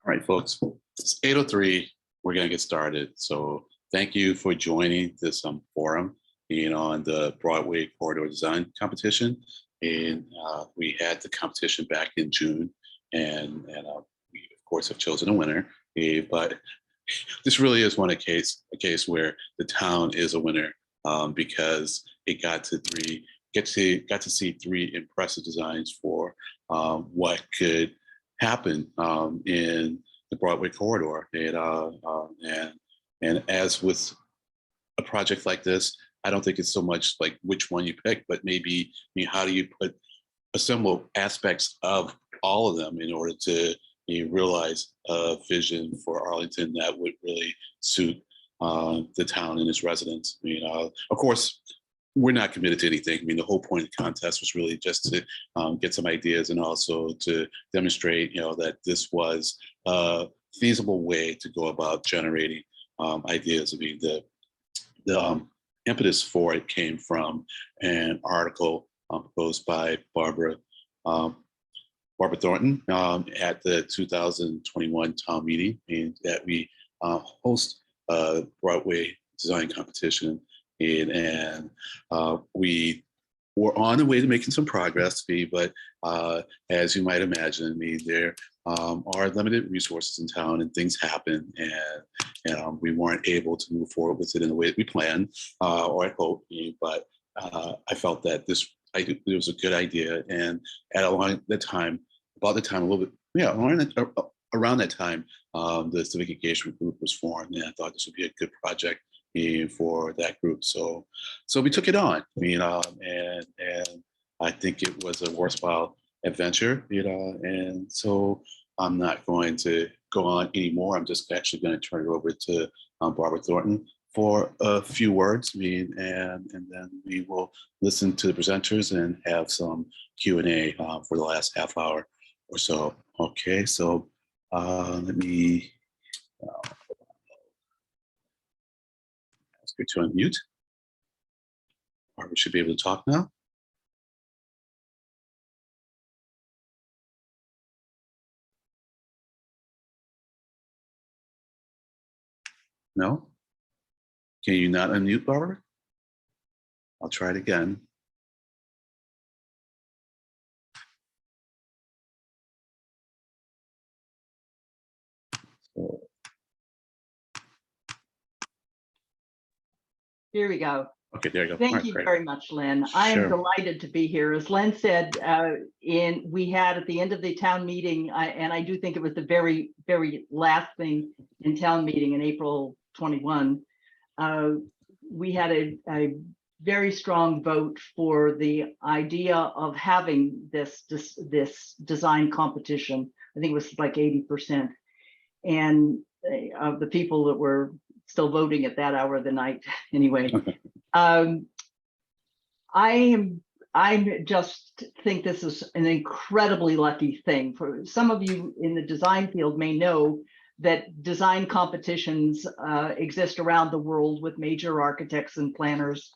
All right, folks, it's 8:03. We're going to get started. So thank you for joining this forum, on the Broadway corridor design competition. And we had the competition back in June, and we, of course, have chosen a winner. But this really is a case where the town is a winner because it got to see three impressive designs for what could happen in the Broadway corridor. And as with a project like this, I don't think it's so much like which one you pick, but maybe how do you assemble aspects of all of them in order to realize a vision for Arlington that would really suit the town and its residents. Of course, we're not committed to anything. The whole point of the contest was really just to get some ideas and also to demonstrate, that this was a feasible way to go about generating ideas. The impetus for it came from an article proposed by Barbara Thornton at the 2021 town meeting, and that we host a Broadway design competition. And we were on the way to making some progress, but as you might imagine, there are limited resources in town, and things happen, and we weren't able to move forward with it in the way that we planned or I hoped. But I felt that it was a good idea, and around that time, around that time, the civic engagement group was formed, and I thought this would be a good project for that group. So we took it on, and I think it was a worthwhile adventure, and so I'm not going to go on anymore. I'm just actually going to turn it over to Barbara Thornton for a few words, and then we will listen to the presenters and have some Q&A for the last half hour or so. Okay, so let me ask her to unmute. Barbara should be able to talk now. No? Can you not unmute, Barbara? I'll try it again. So. Here we go. Okay, there you go. Thank you very much, Len. I am delighted to be here. As Len said, we had at the end of the town meeting, and I do think it was the very, very last thing in town meeting in April 21, we had a very strong vote for the idea of having this design competition. I think it was like 80%. And of the people that were still voting at that hour of the night, anyway. I just think this is an incredibly lucky thing. For some of you in the design field may know that design competitions exist around the world with major architects and planners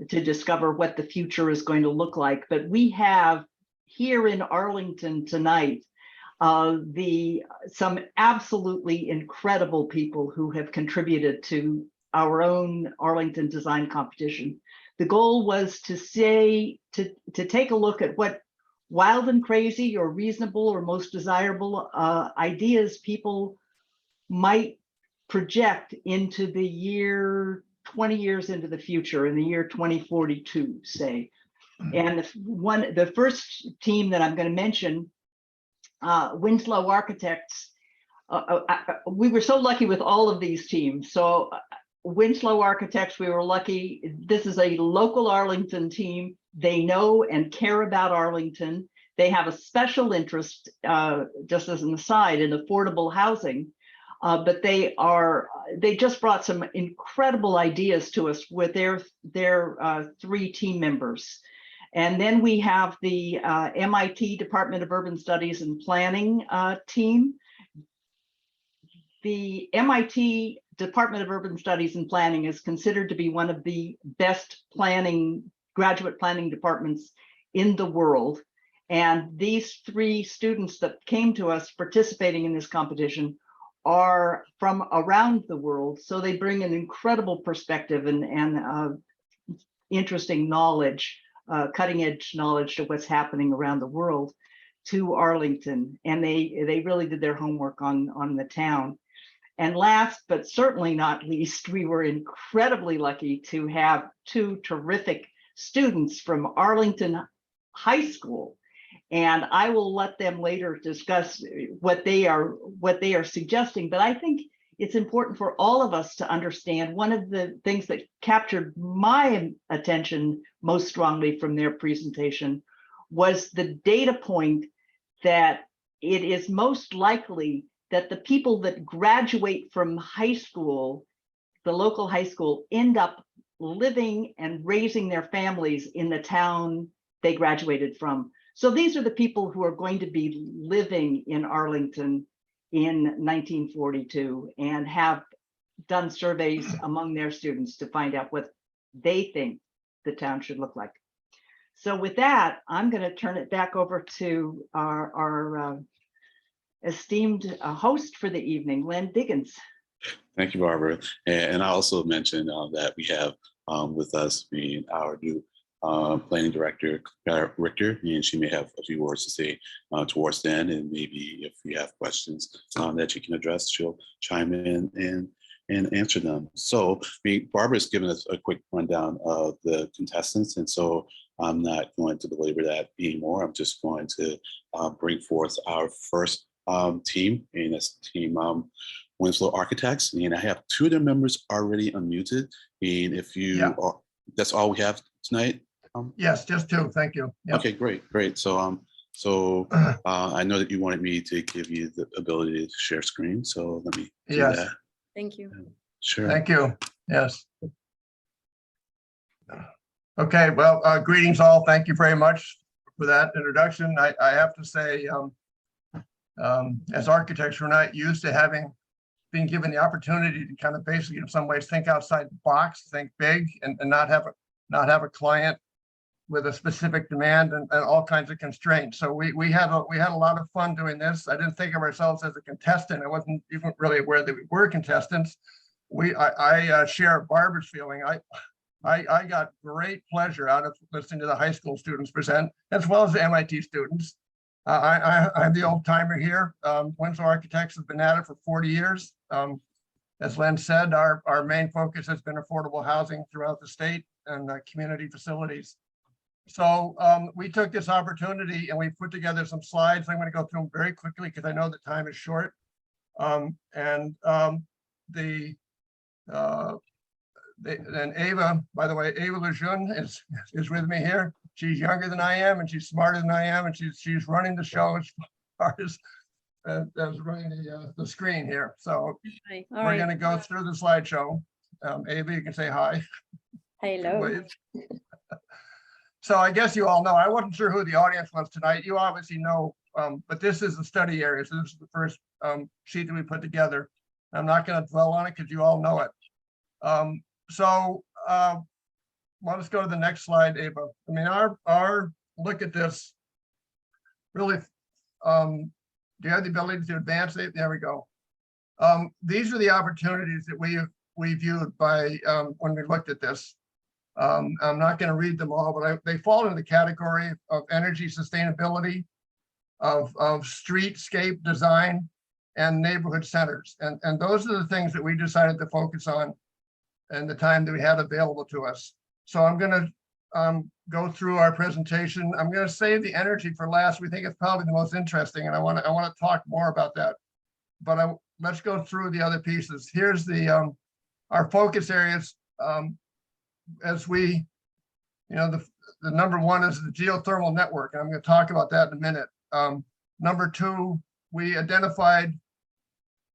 to discover what the future is going to look like. But we have here in Arlington tonight some absolutely incredible people who have contributed to our own Arlington design competition. The goal was to take a look at what wild and crazy or reasonable or most desirable ideas people might project into the year 20 years into the future, in the year 2042, say. And the first team that I'm going to mention, Winslow Architects, we were so lucky with all of these teams. So Winslow Architects, we were lucky. This is a local Arlington team. They know and care about Arlington. They have a special interest, just as an aside, in affordable housing. But they just brought some incredible ideas to us with their three team members. And then we have the MIT Department of Urban Studies and Planning team. The MIT Department of Urban Studies and Planning is considered to be one of the best graduate planning departments in the world. And these three students that came to us participating in this competition are from around the world. So they bring an incredible perspective and interesting knowledge, cutting edge knowledge to what's happening around the world to Arlington. And they really did their homework on the town. And last, but certainly not least, we were incredibly lucky to have two terrific students from Arlington High School. And I will let them later discuss what they are suggesting. But I think it's important for all of us to understand one of the things that captured my attention most strongly from their presentation was the data point that it is most likely that the people that graduate from high school, the local high school, end up living and raising their families in the town they graduated from. So these are the people who are going to be living in Arlington in 1942 and have done surveys among their students to find out what they think the town should look like. So with that, I'm going to turn it back over to our esteemed host for the evening, Len Diggins. Thank you, Barbara. And I also mentioned that we have with us being our new planning director, Richter, and she may have a few words to say towards the end, and maybe if you have questions that you can address, she'll chime in and answer them. So Barbara's given us a quick rundown of the contestants, and so I'm not going to belabor that anymore. I'm just going to bring forth our first team, and that's Team Winslow Architects. And I have two of their members already unmuted. And if you are, that's all we have tonight. Yes, just two. Thank you. Yep. Okay, great. So I know that you wanted me to give you the ability to share screen. So let me do that. Thank you. Sure. Thank you. Yes. Okay. Well, greetings all. Thank you very much for that introduction. I have to say, as architects, we're not used to being given the opportunity to kind of basically, in some ways, think outside the box, think big, and not have a client with a specific demand and all kinds of constraints. So we had a lot of fun doing this. I didn't think of ourselves as a contestant. I wasn't even really aware that we were contestants. I share Barbara's feeling. I got great pleasure out of listening to the high school students present, as well as the MIT students. I'm the old timer here. Winslow Architects has been at it for 40 years. As Len said, our main focus has been affordable housing throughout the state and community facilities. So we took this opportunity and we put together some slides. I'm going to go through them very quickly because I know the time is short. And Ava, by the way, Ava Lejeune is with me here. She's younger than I am and she's smarter than I am, and she's running the show as far as running the screen here. So we're going to go through the slideshow. Ava, you can say hi. Hello. So I guess you all know, I wasn't sure who the audience was tonight. You obviously know, but this is the study area. So this is the first sheet that we put together. I'm not going to dwell on it because you all know it. Well, let's go to the next slide, Ava. I mean, our look at this really, do you have the ability to advance it? There we go. These are the opportunities that we viewed by when we looked at this. I'm not going to read them all, but they fall into the category of energy sustainability, of streetscape design, and neighborhood centers. And those are the things that we decided to focus on in the time that we had available to us. So I'm going to go through our presentation. I'm going to save the energy for last. We think it's probably the most interesting, and I want to talk more about that. But let's go through the other pieces. Here's our focus areas. As we, the number one is the geothermal network. I'm going to talk about that in a minute. Number two, we identified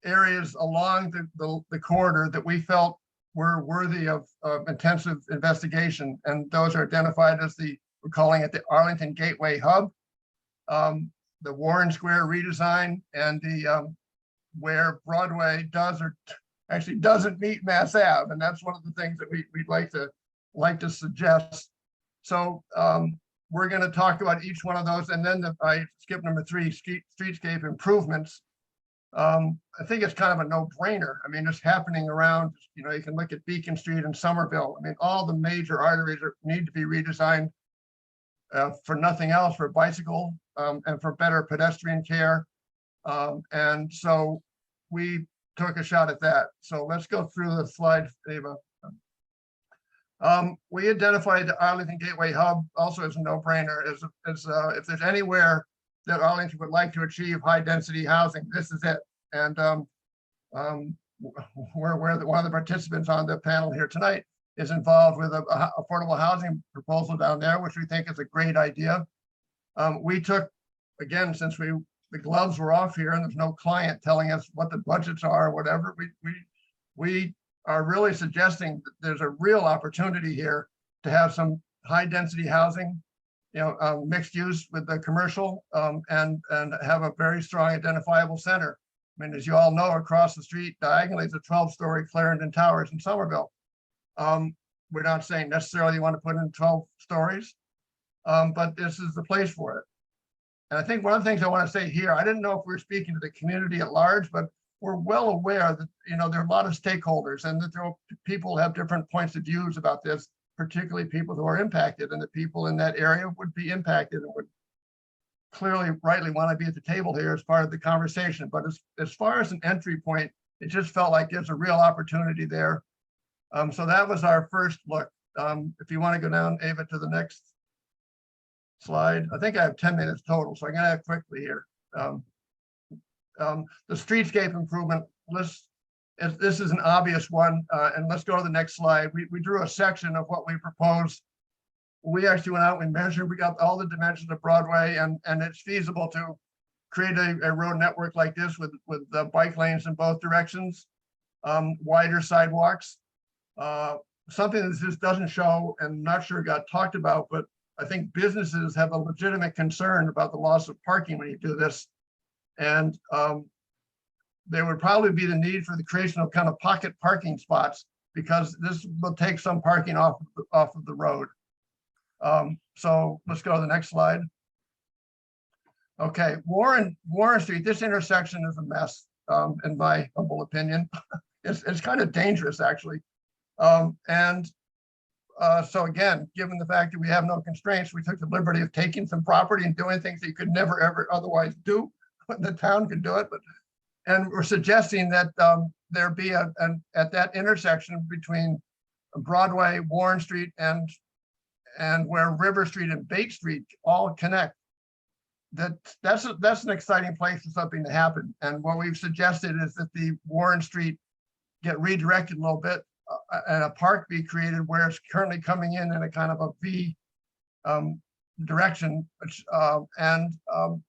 areas along the corridor that we felt were worthy of intensive investigation. And those are identified as we're calling it the Arlington Gateway Hub, the Warren Square redesign, and where Broadway does or actually doesn't meet Mass Ave. And that's one of the things that we'd like to suggest. So we're going to talk about each one of those. And then I skipped number three, streetscape improvements. I think it's kind of a no-brainer. I mean, it's happening around, you can look at Beacon Street in Somerville. I mean, all the major arteries need to be redesigned for nothing else, for bicycle and for better pedestrian care. And so we took a shot at that. So let's go through the slides, Ava. We identified the Arlington Gateway Hub also as a no-brainer. If there's anywhere that Arlington would like to achieve high-density housing, this is it. And one of the participants on the panel here tonight is involved with a affordable housing proposal down there, which we think is a great idea. We took, again, since the gloves were off here and there's no client telling us what the budgets are or whatever, we are really suggesting that there's a real opportunity here to have some high density housing, mixed use with the commercial, and have a very strong identifiable center. I mean, as you all know, across the street diagonally is a 12-story Clarendon Towers in Somerville. We're not saying necessarily you want to put in 12 stories, but this is the place for it. And I think one of the things I want to say here, I didn't know if we were speaking to the community at large, but we're well aware that, there are a lot of stakeholders and that people have different points of views about this, particularly people who are impacted, and the people in that area would be impacted and would clearly rightly want to be at the table here as part of the conversation. But as far as an entry point, it just felt like there's a real opportunity there. So that was our first look. If you want to go down, Ava, to the next slide. I think I have 10 minutes total, so I'm going to have quickly here. The streetscape improvement list, this is an obvious one, and let's go to the next slide. We drew a section of what we proposed. We actually went out, we measured, we got all the dimensions of Broadway, and it's feasible to create a road network like this with the bike lanes in both directions, wider sidewalks. Something that this doesn't show, and not sure got talked about, but I think businesses have a legitimate concern about the loss of parking when you do this. And there would probably be the need for the creation of kind of pocket parking spots, because this will take some parking off of the road. So let's go to the next slide. Okay, Warren Street, this intersection is a mess, in my humble opinion. It's kind of dangerous, actually. So again, given the fact that we have no constraints, we took the liberty of taking some property and doing things that you could never, ever otherwise do. The town could do it, and we're suggesting that there be at that intersection between Broadway, Warren Street, and where River Street and Bate Street all connect. That's an exciting place for something to happen. And what we've suggested is that the Warren Street get redirected a little bit, and a park be created where it's currently coming in a kind of a V direction, and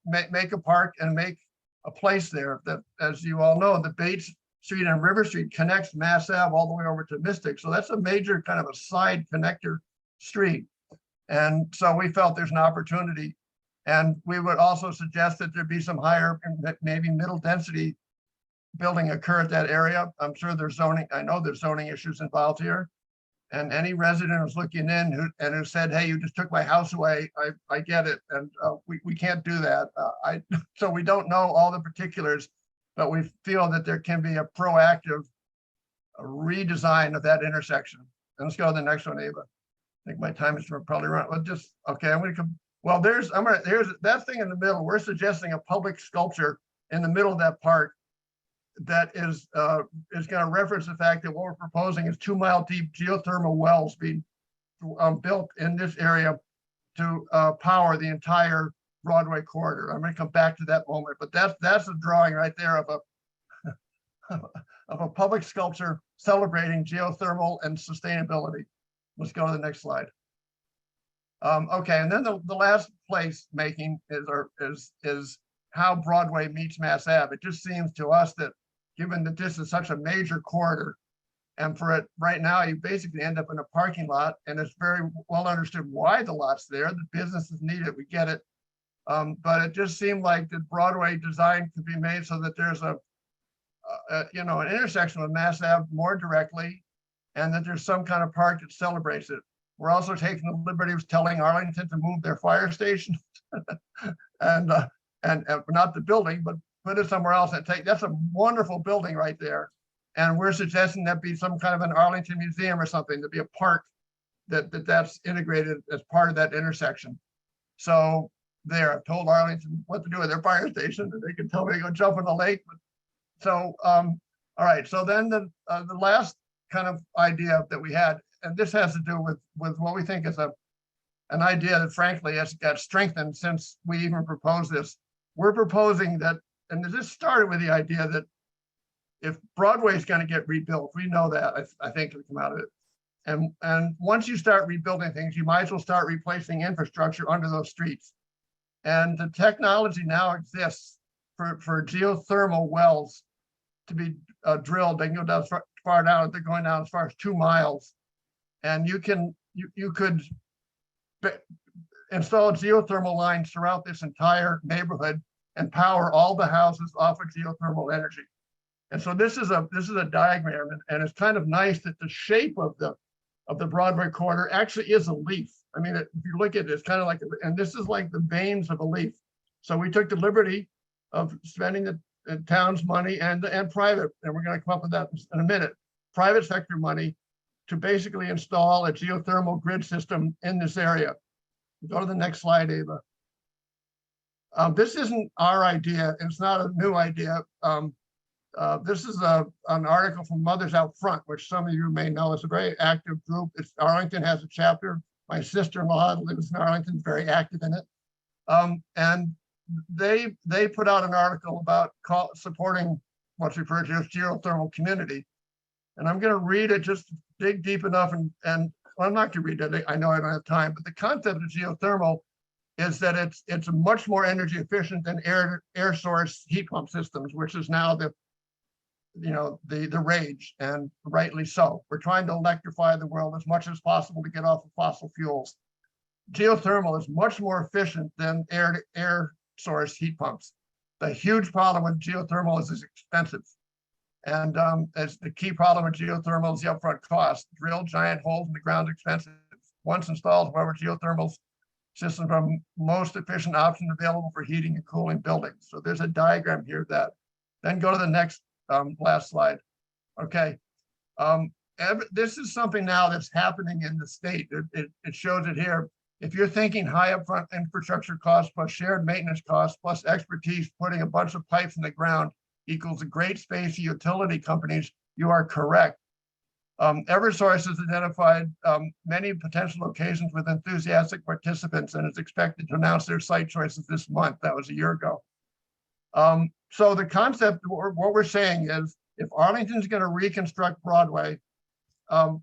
make a park and make a place there that, as you all know, the Bates Street and River Street connects Mass Ave all the way over to Mystic. So that's a major kind of a side connector street. And so we felt there's an opportunity. And we would also suggest that there be some higher, maybe middle density building occur at that area. I'm sure there's zoning, I know there's zoning issues involved here. And any resident who's looking in who said, hey, you just took my house away, I get it. And we can't do that. So we don't know all the particulars, but we feel that there can be a proactive redesign of that intersection. And let's go to the next one, Ava. I think my time is probably run. Well, just, okay, I'm gonna come. Well, here's that thing in the middle. We're suggesting a public sculpture in the middle of that park that is going to reference the fact that what we're proposing is 2-mile deep geothermal wells being built in this area to power the entire Broadway corridor. I'm going to come back to that moment, but that's a drawing right there of a public sculpture celebrating geothermal and sustainability. Let's go to the next slide. Okay, and then the last place making is how Broadway meets Mass Ave. It just seems to us that, given that this is such a major corridor, and for it right now, you basically end up in a parking lot, and it's very well understood why the lot's there. The businesses need it, we get it. But it just seemed like the Broadway design could be made so that there's an intersection with Mass Ave more directly, and that there's some kind of park that celebrates it. We're also taking the liberty of telling Arlington to move their fire station and not the building, but put it somewhere else and that's a wonderful building right there. And we're suggesting that be some kind of an Arlington museum or something, to be a park that's integrated as part of that intersection. So there, I've told Arlington what to do with their fire station, and they can tell me to go jump in the lake. So, all right. So then the last kind of idea that we had, and this has to do with what we think is an idea that frankly has got strengthened since we even proposed this. We're proposing that, and this started with the idea that if Broadway is going to get rebuilt, we know that, I think it'll come out of it. And once you start rebuilding things, you might as well start replacing infrastructure under those streets. And the technology now exists for geothermal wells to be drilled. They can go down far down. They're going down as far as 2 miles. And you could install geothermal lines throughout this entire neighborhood and power all the houses off of geothermal energy. And so this is a diagram, and it's kind of nice that the shape of the Broadway corridor actually is a leaf. I mean, if you look at it, it's kind of like, and this is like the veins of a leaf. So we took the liberty of spending the town's money and private, and we're going to come up with that in a minute, private sector money to basically install a geothermal grid system in this area. Go to the next slide, Ava. This isn't our idea. It's not a new idea. This is an article from Mothers Out Front, which some of you may know is a very active group. Arlington has a chapter. My sister-in-law lives in Arlington, is very active in it. And they put out an article about supporting what's referred to as geothermal community. And I'm going to read it, just dig deep enough, and well, I'm not going to read it. I know I don't have time, but the concept of geothermal is that it's much more energy efficient than air source heat pump systems, which is now the rage, and rightly so. We're trying to electrify the world as much as possible to get off of fossil fuels. Geothermal is much more efficient than air source heat pumps. The huge problem with geothermal is it's expensive. And as the key problem with geothermal is the upfront cost. Drill giant holes in the ground, expensive. Once installed, however, geothermal systems are most efficient option available for heating and cooling buildings. So there's a diagram here of that. Then go to the next last slide. Okay. This is something now that's happening in the state. It shows it here. If you're thinking high upfront infrastructure costs plus shared maintenance costs plus expertise, putting a bunch of pipes in the ground equals a great space for utility companies, you are correct. Eversource has identified many potential locations with enthusiastic participants and is expected to announce their site choices this month. That was a year ago. So the concept, what we're saying is, if Arlington's going to reconstruct Broadway,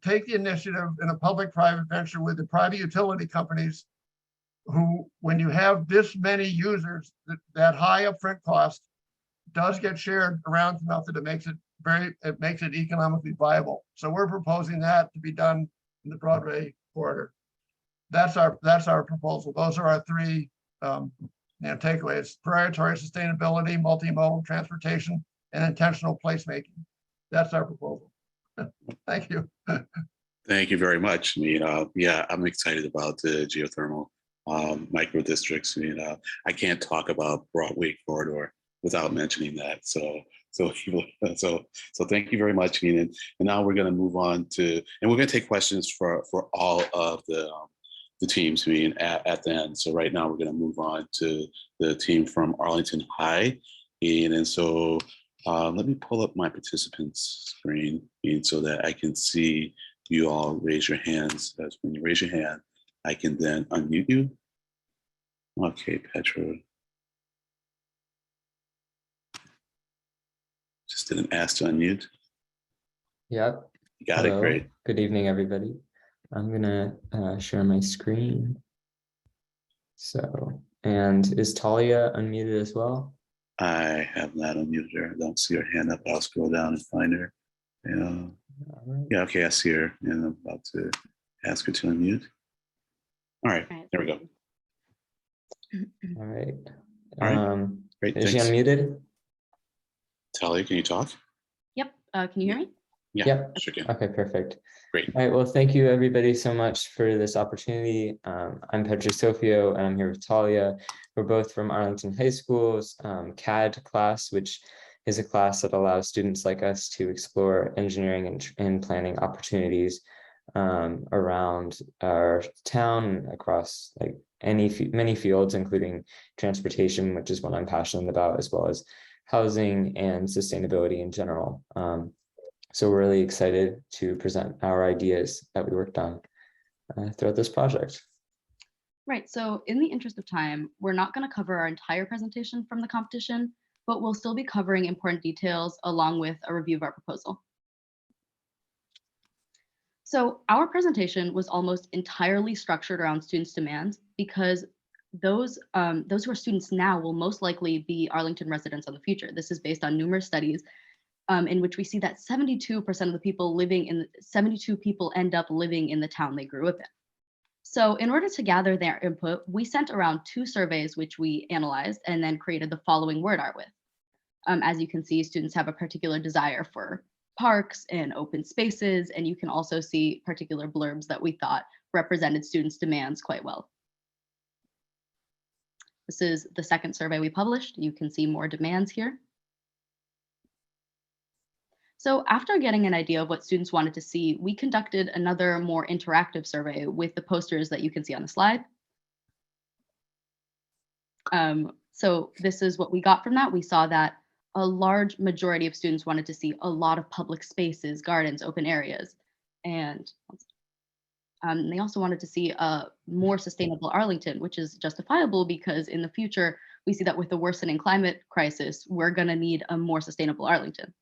take the initiative in a public-private venture with the private utility companies who, when you have this many users, that high upfront cost does get shared around enough that it makes it economically viable. So we're proposing that to be done in the Broadway corridor. That's our proposal. Those are our three takeaways: prioritize sustainability, multimodal transportation, and intentional placemaking. That's our proposal. Thank you. Thank you very much. I mean, yeah, I'm excited about the geothermal micro districts. I mean, I can't talk about Broadway corridor without mentioning that. So thank you very much. I mean, and now we're going to move on to, and we're going to take questions for all of the teams. I mean, at the end. So right now we're going to move on to the team from Arlington High, and so. Let me pull up my participants screen so that I can see you all raise your hands. As when you raise your hand, I can then unmute you. Okay, Petra. Just didn't ask to unmute. Yep. You got Hello. it, great. Good evening, everybody. I'm gonna share my screen. So, and is Talia unmuted as well? I have not unmuted her. I don't see her hand up. I'll scroll down and find her. Yeah, okay, I see her. And I'm about to ask her to unmute. All right, there we go. All right. All right. Great, is thanks. she unmuted? Talia, can you talk? Yep. Can you hear me? Yeah, Yep. sure can. Okay, perfect. Great. All right, well, thank you everybody so much for this opportunity. I'm Pedro Sofio and I'm here with Talia. We're both from Arlington High School's CAD class, which is a class that allows students like us to explore engineering and planning opportunities around our town and across like many fields, including transportation, which is what I'm passionate about, as well as housing and sustainability in general. So we're really excited to present our ideas that we worked on throughout this project. Right, so in the interest of time, we're not going to cover our entire presentation from the competition, but we'll still be covering important details along with a review of our proposal. So our presentation was almost entirely structured around students' demands because those who are students now will most likely be Arlington residents in the future. This is based on numerous studies in which we see that 72% of the people 72 people end up living in the town they grew up in. So in order to gather their input, we sent around 2 surveys, which we analyzed and then created the following word art with. As you can see, students have a particular desire for parks and open spaces, and you can also see particular blurbs that we thought represented students' demands quite well. This is the second survey we published. You can see more demands here. So after getting an idea of what students wanted to see, we conducted another more interactive survey with the posters that you can see on the slide. So this is what we got from that. We saw that a large majority of students wanted to see a lot of public spaces, gardens, open areas. And they also wanted to see a more sustainable Arlington, which is justifiable because in the future, we see that with the worsening climate crisis, we're gonna need a more sustainable Arlington.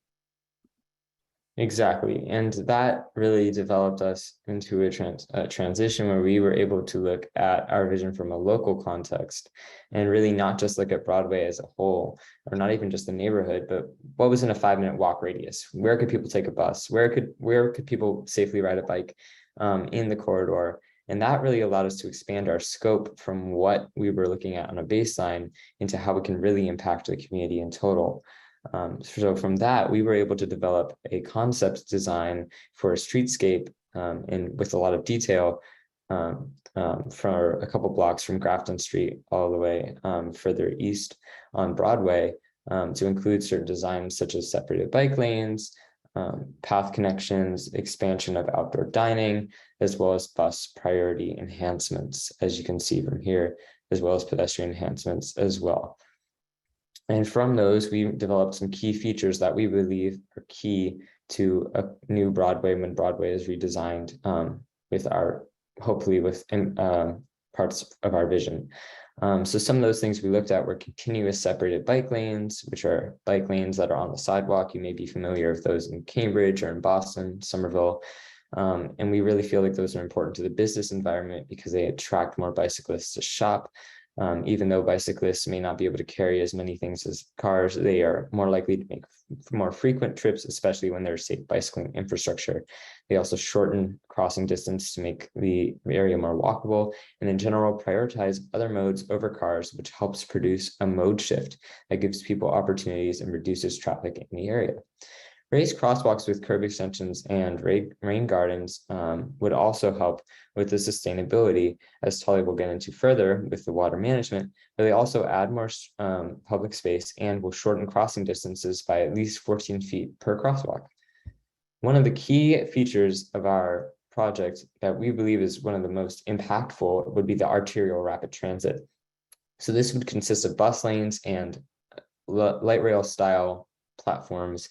Exactly. And that really developed us into a transition where we were able to look at our vision from a local context and really not just look at Broadway as a whole, or not even just the neighborhood, but what was in a 5-minute walk radius? Where could people take a bus? Where could people safely ride a bike in the corridor? And that really allowed us to expand our scope from what we were looking at on a baseline into how we can really impact the community in total. So from that, we were able to develop a concept design for a streetscape and with a lot of detail for a couple blocks from Grafton Street all the way further east on Broadway to include certain designs such as separated bike lanes, path connections, expansion of outdoor dining, as well as bus priority enhancements, as you can see from here, as well as pedestrian enhancements as well. And from those, we developed some key features that we believe are key to a new Broadway when Broadway is redesigned with our, hopefully with parts of our vision. So some of those things we looked at were continuous separated bike lanes, which are bike lanes that are on the sidewalk. You may be familiar with those in Cambridge or in Boston, Somerville. And we really feel like those are important to the business environment because they attract more bicyclists to shop. Even though bicyclists may not be able to carry as many things as cars, they are more likely to make more frequent trips, especially when there's safe bicycling infrastructure. They also shorten crossing distance to make the area more walkable, and in general, prioritize other modes over cars, which helps produce a mode shift that gives people opportunities and reduces traffic in the area. Raised crosswalks with curb extensions and rain gardens would also help with the sustainability, as Talia will get into further with the water management, but they also add more public space and will shorten crossing distances by at least 14 feet per crosswalk. One of the key features of our project that we believe is one of the most impactful would be the arterial rapid transit. So this would consist of bus lanes and light rail style platforms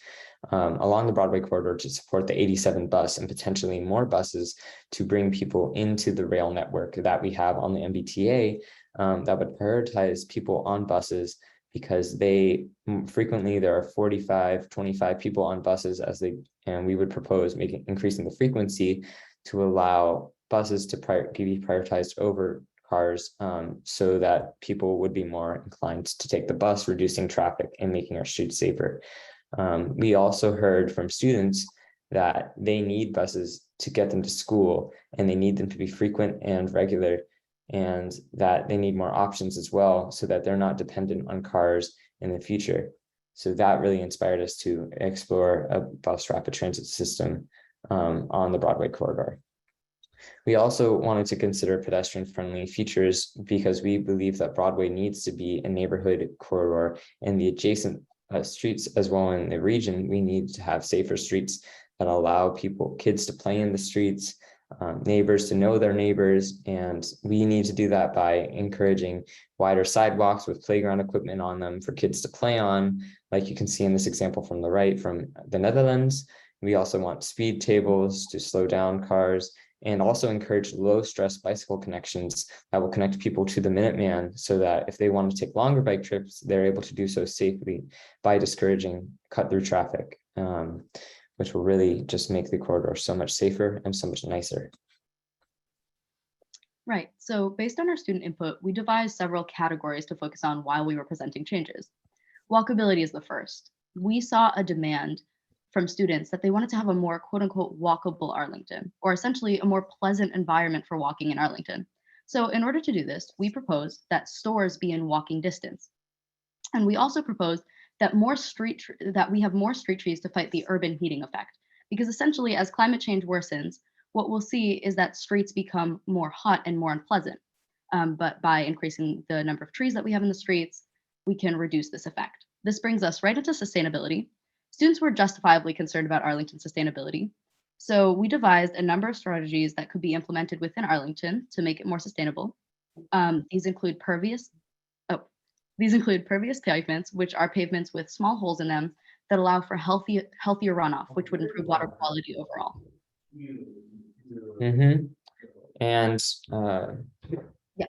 along the Broadway corridor to support the 87 bus and potentially more buses to bring people into the rail network that we have on the MBTA that would prioritize people on buses because they frequently there are 45, 25 people on buses and we would propose increasing the frequency to allow buses to be prioritized over cars so that people would be more inclined to take the bus, reducing traffic and making our streets safer. We also heard from students that they need buses to get them to school and they need them to be frequent and regular, and that they need more options as well so that they're not dependent on cars in the future. So that really inspired us to explore a bus rapid transit system on the Broadway corridor. We also wanted to consider pedestrian-friendly features because we believe that Broadway needs to be a neighborhood corridor, and the adjacent streets as well in the region, we need to have safer streets that allow kids to play in the streets, neighbors to know their neighbors, and we need to do that by encouraging wider sidewalks with playground equipment on them for kids to play on, like you can see in this example from the right from the Netherlands. We also want speed tables to slow down cars, and also encourage low-stress bicycle connections that will connect people to the Minuteman so that if they want to take longer bike trips, they're able to do so safely by discouraging cut-through traffic, which will really just make the corridor so much safer and so much nicer. Right. So based on our student input, we devised several categories to focus on while we were presenting changes. Walkability is the first. We saw a demand from students that they wanted to have a more quote unquote walkable Arlington, or essentially a more pleasant environment for walking in Arlington. So in order to do this, we proposed that stores be in walking distance. And we also proposed that we have more street trees to fight the urban heating effect. Because essentially as climate change worsens, what we'll see is that streets become more hot and more unpleasant. But by increasing the number of trees that we have in the streets, we can reduce this effect. This brings us right into sustainability. Students were justifiably concerned about Arlington sustainability. So we devised a number of strategies that could be implemented within Arlington to make it more sustainable. These include pervious pavements, which are pavements with small holes in them that allow for healthier runoff, which would improve water quality overall. And yeah,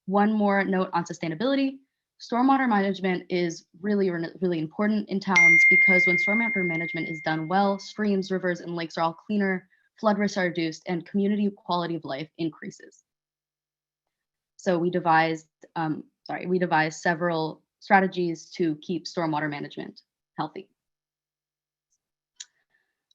one more note on sustainability. Stormwater management is really, really important in towns because when stormwater management is done well, streams, rivers, and lakes are all cleaner, flood risks are reduced, and community quality of life increases. So we devised several strategies to keep stormwater management healthy.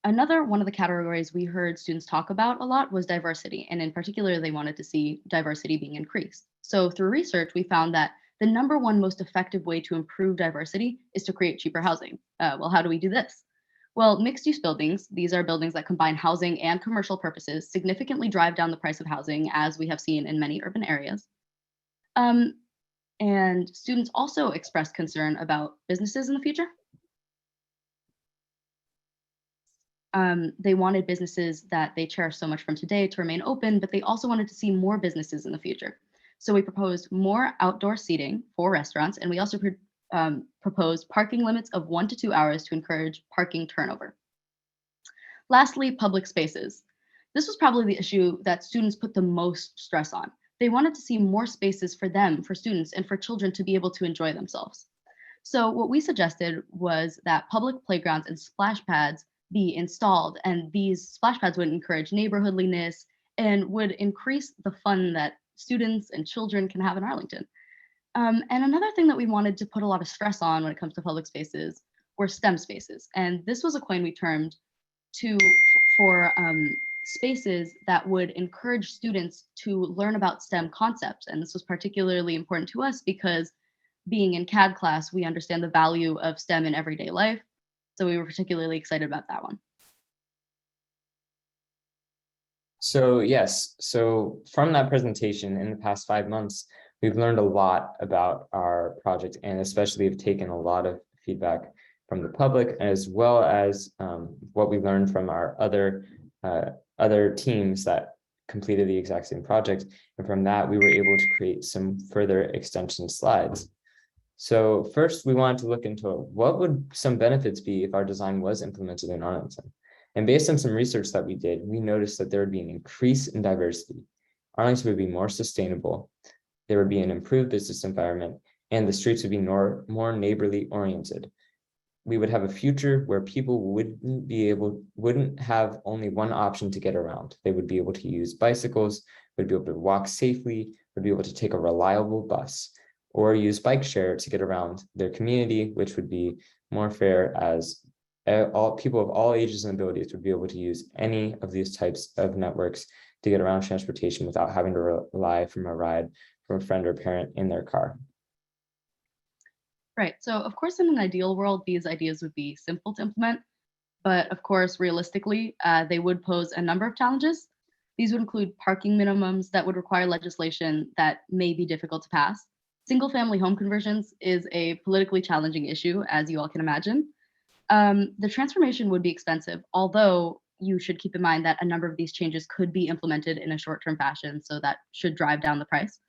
Another one of the categories we heard students talk about a lot was diversity, and in particular, they wanted to see diversity being increased. So through research, we found that the number one most effective way to improve diversity is to create cheaper housing. Well, how do we do this? Well, mixed use buildings, these are buildings that combine housing and commercial purposes, significantly drive down the price of housing, as we have seen in many urban areas. And students also expressed concern about businesses in the future. They wanted businesses that they cherish so much from today to remain open, but they also wanted to see more businesses in the future. So we proposed more outdoor seating for restaurants, and we also proposed parking limits of 1 to 2 hours to encourage parking turnover. Lastly, public spaces. This was probably the issue that students put the most stress on. They wanted to see more spaces for them, for students, and for children to be able to enjoy themselves. So what we suggested was that public playgrounds and splash pads be installed, and these splash pads would encourage neighborhoodliness and would increase the fun that students and children can have in Arlington. And another thing that we wanted to put a lot of stress on when it comes to public spaces were STEM spaces. And this was a coin we termed for spaces that would encourage students to learn about STEM concepts. And this was particularly important to us because being in CAD class, we understand the value of STEM in everyday life. So we were particularly excited about that one. so yes, so from that presentation in the past 5 months, we've learned a lot about our project, and especially have taken a lot of feedback from the public, as well as what we learned from our other teams that completed the exact same project. And from that, we were able to create some further extension slides. So first, we wanted to look into what would some benefits be if our design was implemented in Arlington. And based on some research that we did, we noticed that there would be an increase in diversity. Arlington would be more sustainable. There would be an improved business environment, and the streets would be more neighborly oriented. We would have a future where people wouldn't have only one option to get around. They would be able to use bicycles, would be able to walk safely, would be able to take a reliable bus, or use bike share to get around their community, which would be more fair, as all people of all ages and abilities would be able to use any of these types of networks to get around transportation without having to rely from a ride from a friend or parent in their car. Right. So, of course, in an ideal world, these ideas would be simple to implement. But of course, realistically, they would pose a number of challenges. These would include parking minimums that would require legislation that may be difficult to pass. Single family home conversions is a politically challenging issue, as you all can imagine. The transformation would be expensive, although you should keep in mind that a number of these changes could be implemented in a short term fashion, so that should drive down the price.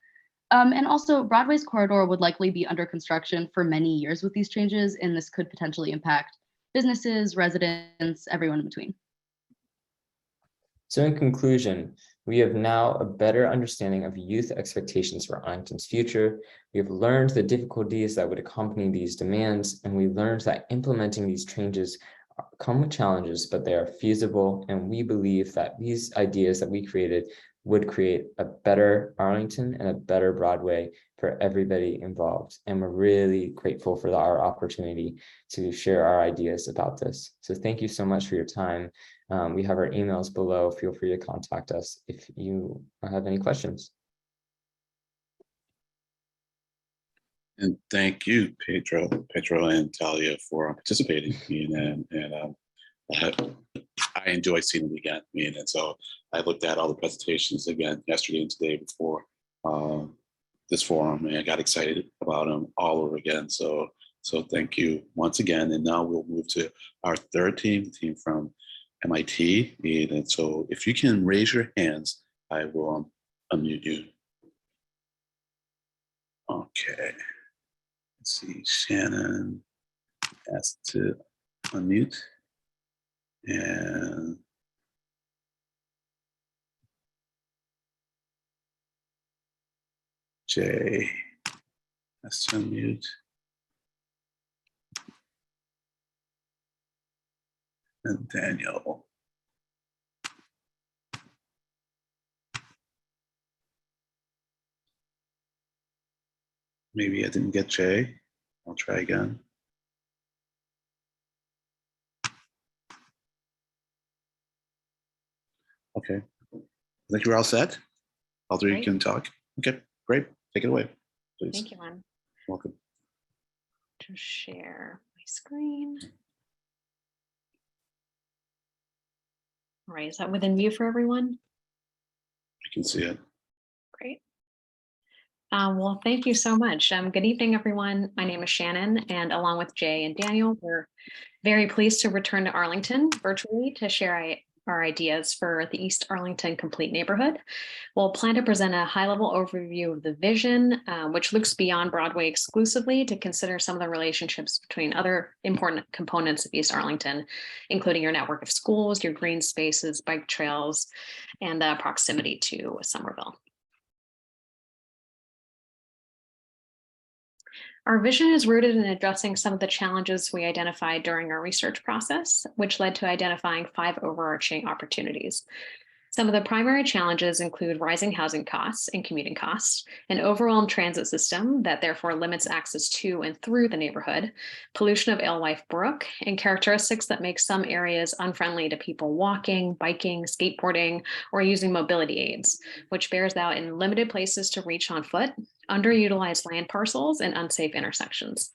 And also, Broadway's corridor would likely be under construction for many years with these changes, and this could potentially impact businesses, residents, everyone in between. So in conclusion, we have now a better understanding of youth expectations for Arlington's future. We have learned the difficulties that would accompany these demands, and we learned that implementing these changes come with challenges, but they are feasible. And we believe that these ideas that we created would create a better Arlington and a better Broadway for everybody involved. And we're really grateful for our opportunity to share our ideas about this. So thank you so much for your time. We have our emails below. Feel free to contact us if you have any questions. And thank you, Pedro and Talia, for participating. I enjoy seeing them again. And so I looked at all the presentations again yesterday and today before this forum, and I got excited about them all over again. So thank you once again. And now we'll move to our third team, the team from MIT. And so if you can raise your hands, I will unmute you. Okay. Let's see, Shannon asked to unmute. And Jay has to unmute. And Daniel. Maybe I didn't get Jay. I'll try again. Okay. I think you're all set. All three can talk. Okay, great. Take it away, please. Thank you, Juan. Welcome. To share my screen. All right, is that within view for everyone? I can see it. Great. Well, thank you so much. Good evening, everyone. My name is Shannon, and along with Jay and Daniel, we're very pleased to return to Arlington virtually to share our ideas for the East Arlington Complete Neighborhood. We'll plan to present a high-level overview of the vision, which looks beyond Broadway exclusively to consider some of the relationships between other important components of East Arlington, including your network of schools, your green spaces, bike trails, and proximity to Somerville. Our vision is rooted in addressing some of the challenges we identified during our research process, which led to identifying 5 overarching opportunities. Some of the primary challenges include rising housing costs and commuting costs, an overwhelmed transit system that therefore limits access to and through the neighborhood, pollution of Alewife Brook, and characteristics that make some areas unfriendly to people walking, biking, skateboarding, or using mobility aids, which bears out in limited places to reach on foot, underutilized land parcels, and unsafe intersections.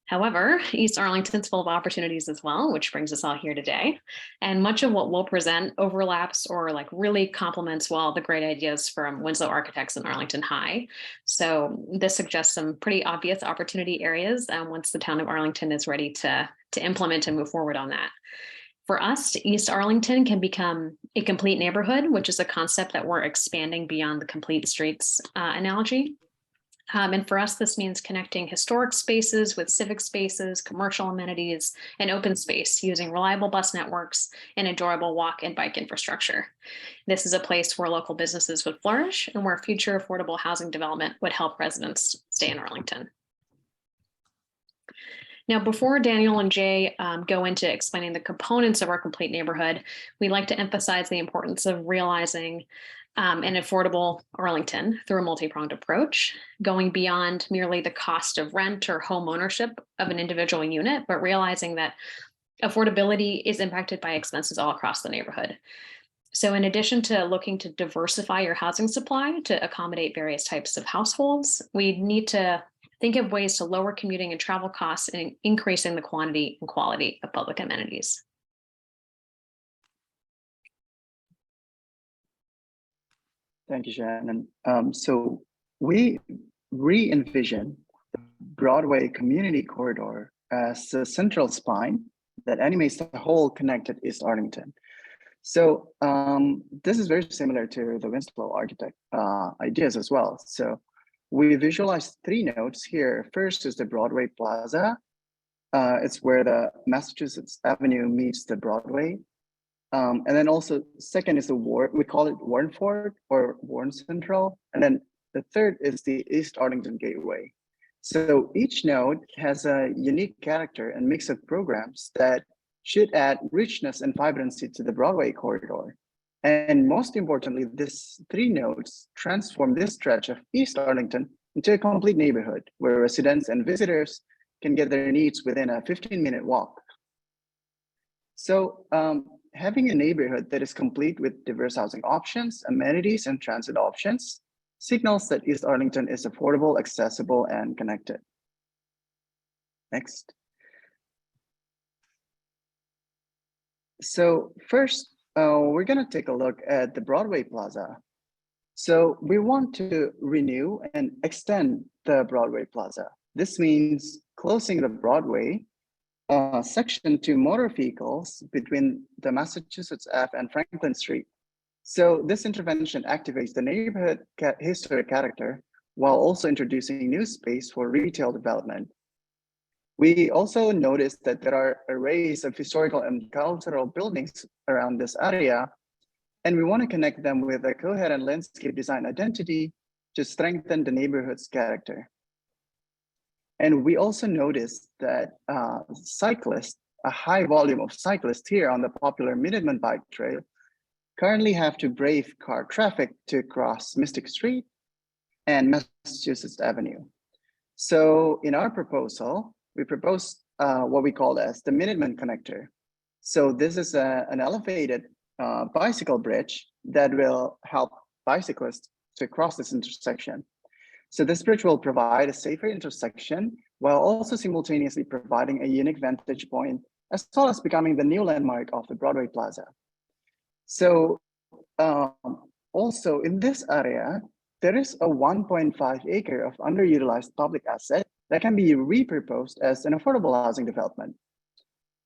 However, East Arlington's full of opportunities as well, which brings us all here today. And much of what we'll present overlaps or really complements well the great ideas from Winslow Architects and Arlington High. So this suggests some pretty obvious opportunity areas once the town of Arlington is ready to implement and move forward on that. For us, East Arlington can become a complete neighborhood, which is a concept that we're expanding beyond the complete streets analogy. And for us, this means connecting historic spaces with civic spaces, commercial amenities, and open space using reliable bus networks and enjoyable walk and bike infrastructure. This is a place where local businesses would flourish and where future affordable housing development would help residents stay in Arlington. Now, before Daniel and Jay go into explaining the components of our complete neighborhood, we'd like to emphasize the importance of realizing an affordable Arlington through a multi-pronged approach, going beyond merely the cost of rent or home ownership of an individual unit, but realizing that affordability is impacted by expenses all across the neighborhood. So in addition to looking to diversify your housing supply to accommodate various types of households, we need to think of ways to lower commuting and travel costs and increasing the quantity and quality of public amenities. Thank you, Shannon. So we re-envision the Broadway community corridor as the central spine that animates the whole connected East Arlington. So this is very similar to the Winslow architect ideas as well. So we visualize 3 nodes here. First is the Broadway Plaza. It's where the Massachusetts Avenue meets the Broadway. And then also second is the we call it Warren Fork or Warren Central. And then the third is the East Arlington Gateway. So each node has a unique character and mix of programs that should add richness and vibrancy to the Broadway corridor. And most importantly, these 3 nodes transform this stretch of East Arlington into a complete neighborhood where residents and visitors can get their needs within a 15-minute walk. So having a neighborhood that is complete with diverse housing options, amenities, and transit options signals that East Arlington is affordable, accessible, and connected. Next. So first, we're going to take a look at the Broadway Plaza. So we want to renew and extend the Broadway Plaza. This means closing the Broadway section to motor vehicles between the Massachusetts Ave and Franklin Street. So this intervention activates the neighborhood historic character while also introducing new space for retail development. We also noticed that there are arrays of historical and cultural buildings around this area, and we want to connect them with a coherent landscape design identity to strengthen the neighborhood's character. And we also noticed that cyclists, a high volume of cyclists here on the popular Minuteman Bike Trail, currently have to brave car traffic to cross Mystic Street and Massachusetts Avenue. So in our proposal, we proposed what we call as the Minuteman Connector. So this is an elevated bicycle bridge that will help bicyclists to cross this intersection. So this bridge will provide a safer intersection while also simultaneously providing a unique vantage point, as well as becoming the new landmark of the Broadway Plaza. So also in this area, there is a 1.5 acre of underutilized public asset that can be repurposed as an affordable housing development.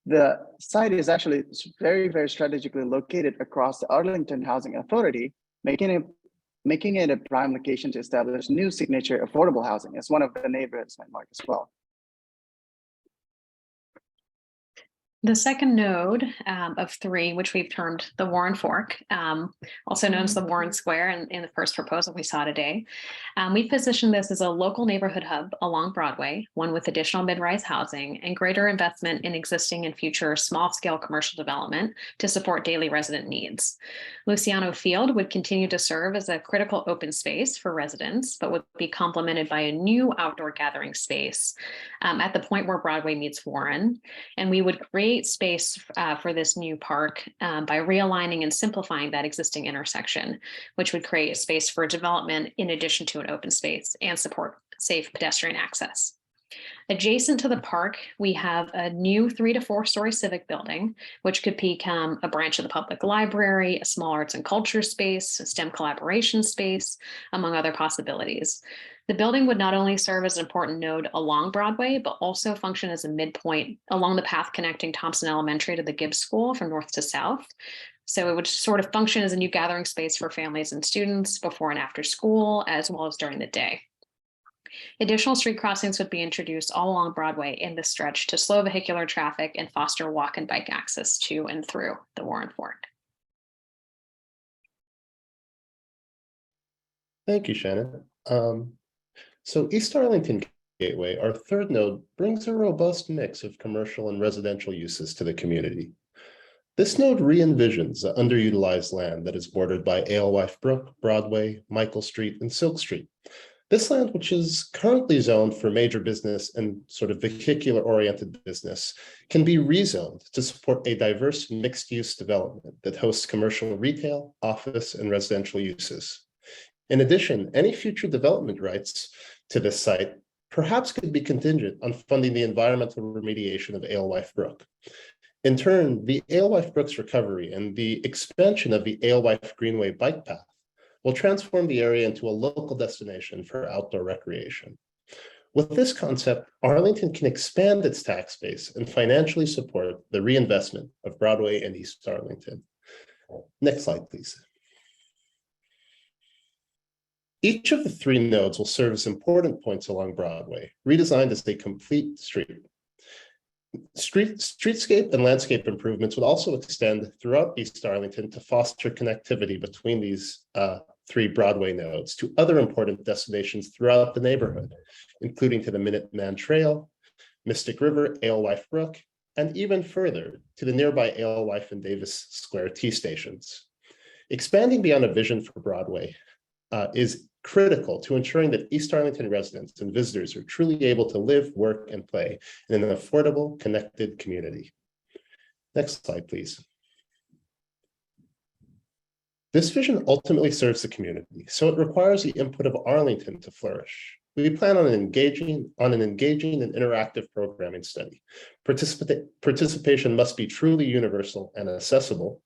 The site is actually very, very strategically located across the Arlington Housing Authority, making it a prime location to establish new signature affordable housing as one of the neighborhoods landmark as well. The second node of 3, which we've termed the Warren Fork, also known as the Warren Square in the first proposal we saw today, we positioned this as a local neighborhood hub along Broadway, one with additional mid-rise housing and greater investment in existing and future small-scale commercial development to support daily resident needs. Luciano Field would continue to serve as a critical open space for residents, but would be complemented by a new outdoor gathering space at the point where Broadway meets Warren. And we would create space for this new park by realigning and simplifying that existing intersection, which would create a space for development in addition to an open space and support safe pedestrian access. Adjacent to the park, we have a new 3 to 4 story civic building, which could become a branch of the public library, a small arts and culture space, a STEM collaboration space, among other possibilities. The building would not only serve as an important node along Broadway, but also function as a midpoint along the path connecting Thompson Elementary to the Gibbs School from north to south. So it would sort of function as a new gathering space for families and students before and after school, as well as during the day. Additional street crossings would be introduced all along Broadway in this stretch to slow vehicular traffic and foster walk and bike access to and through the Warren Fork. Thank you, Shannon. So East Arlington Gateway, our third node, brings a robust mix of commercial and residential uses to the community. This node re-envisions the underutilized land that is bordered by Alewife Brook, Broadway, Michael Street, and Silk Street. This land, which is currently zoned for major business and sort of vehicular-oriented business, can be rezoned to support a diverse mixed-use development that hosts commercial retail, office, and residential uses. In addition, any future development rights to this site perhaps could be contingent on funding the environmental remediation of Alewife Brook. In turn, the Alewife Brook's recovery and the expansion of the Alewife Greenway bike path will transform the area into a local destination for outdoor recreation. With this concept, Arlington can expand its tax base and financially support the reinvestment of Broadway and East Arlington. Next slide, please. Each of the three nodes will serve as important points along Broadway, redesigned as a complete street. Streetscape and landscape improvements would also extend throughout East Arlington to foster connectivity between these three Broadway nodes to other important destinations throughout the neighborhood, including to the Minuteman Trail, Mystic River, Alewife Brook, and even further to the nearby Alewife and Davis Square T stations. Expanding beyond a vision for Broadway is critical to ensuring that East Arlington residents and visitors are truly able to live, work, and play in an affordable, connected community. Next slide, please. This vision ultimately serves the community, so it requires the input of Arlington to flourish. We plan on an engaging and interactive programming study. Participation must be truly universal and accessible,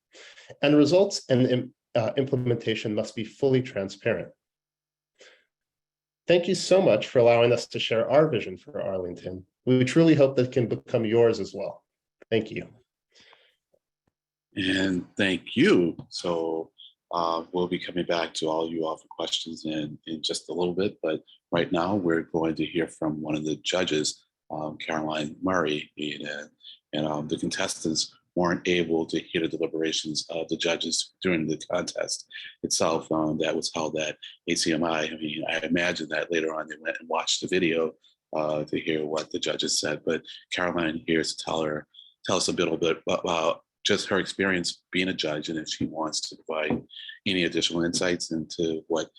and results and implementation must be fully transparent. Thank you so much for allowing us to share our vision for Arlington. We truly hope that it can become yours as well. Thank you. And thank you. So we'll be coming back to all you all for questions in just a little bit, but right now we're going to hear from one of the judges, Caroline Murray, and the contestants weren't able to hear the deliberations of the judges during the contest itself that was held at ACMI. I mean, I imagine that later on they went and watched the video to hear what the judges said, but Caroline here to tell us a little bit about just her experience being a judge, and if she wants to provide any additional insights into what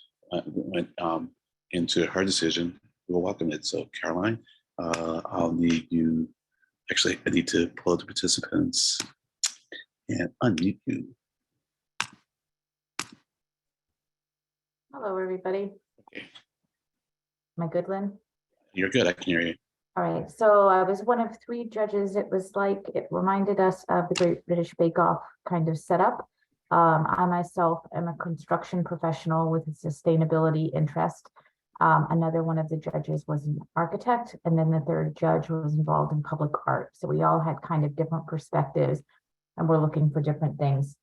went into her decision, we'll welcome it. So Caroline, I'll need you. Actually, I need to pull the participants and unmute you. Hello, everybody. Okay. Am I good, Lynn? You're good, I can hear you. All right, so I was one of three judges. It was like, it reminded us of the Great British Bake Off kind of setup. I myself am a construction professional with a sustainability interest. Another one of the judges was an architect, and then the third judge was involved in public art. So we all had kind of different perspectives, and we're looking for different things.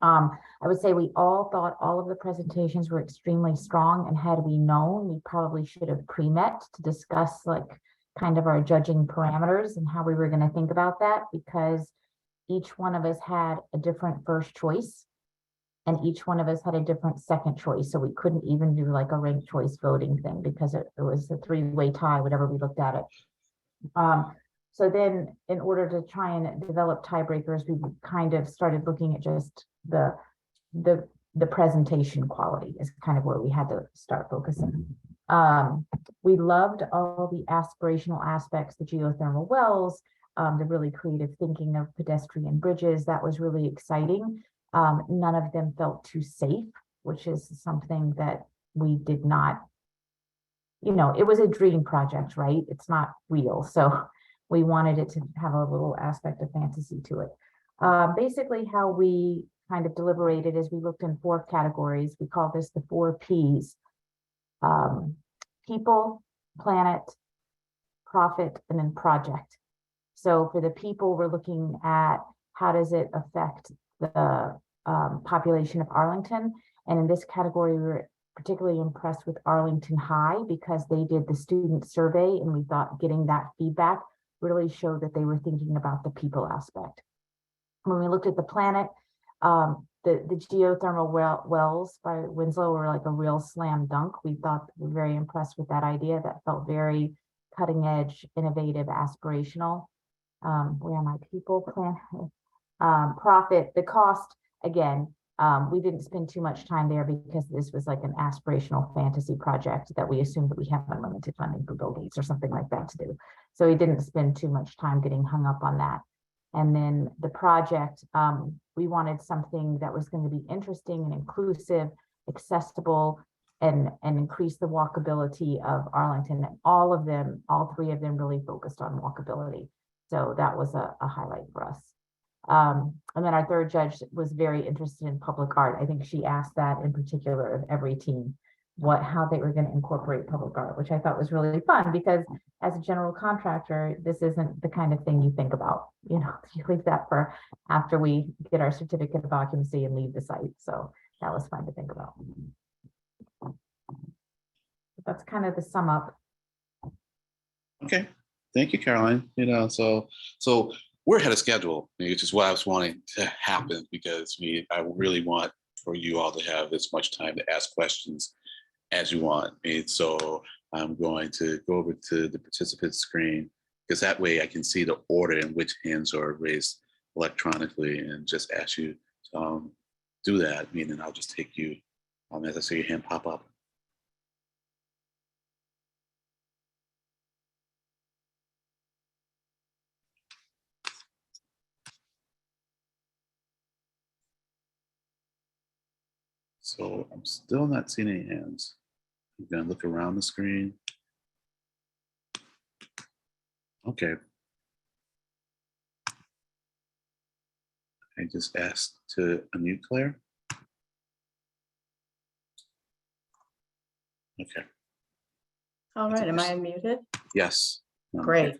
I would say we all thought all of the presentations were extremely strong, and had we known, we probably should have pre-met to discuss like kind of our judging parameters and how we were going to think about that, because each one of us had a different first choice. And each one of us had a different second choice. So we couldn't even do like a ranked choice voting thing because it was a three-way tie, whatever we looked at it. So then in order to try and develop tiebreakers, we kind of started looking at just the presentation quality is kind of where we had to start focusing. We loved all the aspirational aspects, the geothermal wells, the really creative thinking of pedestrian bridges. That was really exciting. None of them felt too safe, which is something that we did not, it was a dream project, right? It's not real. So we wanted it to have a little aspect of fantasy to it. Basically how we kind of deliberated is we looked in 4 categories. We call this the 4 Ps: people, planet, profit, and then project. So for the people, we're looking at how does it affect the population of Arlington. And in this category, we were particularly impressed with Arlington High because they did the student survey, and we thought getting that feedback really showed that they were thinking about the people aspect. When we looked at the planet, the geothermal wells by Winslow were like a real slam dunk. We thought we were very impressed with that idea. That felt very cutting edge, innovative, aspirational. Where are my people? Profit, the cost, again, we didn't spend too much time there because this was like an aspirational fantasy project that we assumed that we have unlimited funding for Bill Gates or something like that to do. So we didn't spend too much time getting hung up on that. And then the project, we wanted something that was going to be interesting and inclusive, accessible, and increase the walkability of Arlington. And all of them, all three of them really focused on walkability. So that was a highlight for us. And then our third judge was very interested in public art. I think she asked that in particular of every team, how they were going to incorporate public art, which I thought was really fun because as a general contractor, this isn't the kind of thing you think about. You leave that for after we get our certificate of occupancy and leave the site. So that was fun to think about. That's kind of the sum up. Okay, thank you, Caroline. So we're ahead of schedule, which is what I was wanting to happen, because I really want for you all to have as much time to ask questions as you want. So I'm going to go over to the participant screen, because that way I can see the order in which hands are raised electronically, and just ask you to do that. Meaning I'll just take you as I see your hand pop up. So I'm still not seeing any hands. I'm gonna look around the screen. Okay. I just asked to unmute Claire. Okay. All right, am I unmuted? Yes. Great.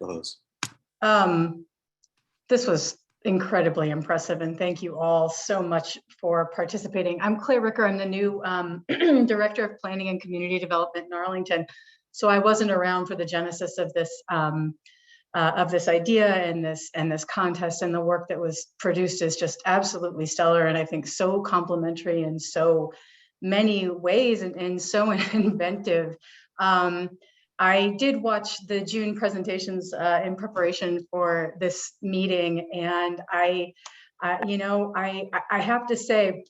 This was incredibly impressive, and thank you all so much for participating. I'm Claire Ricker. I'm the new Director of Planning and Community Development in Arlington. So I wasn't around for the genesis of this idea and this contest, and the work that was produced is just absolutely stellar, and I think so complimentary in so many ways and so inventive. I did watch the June presentations in preparation for this meeting, and I have to say,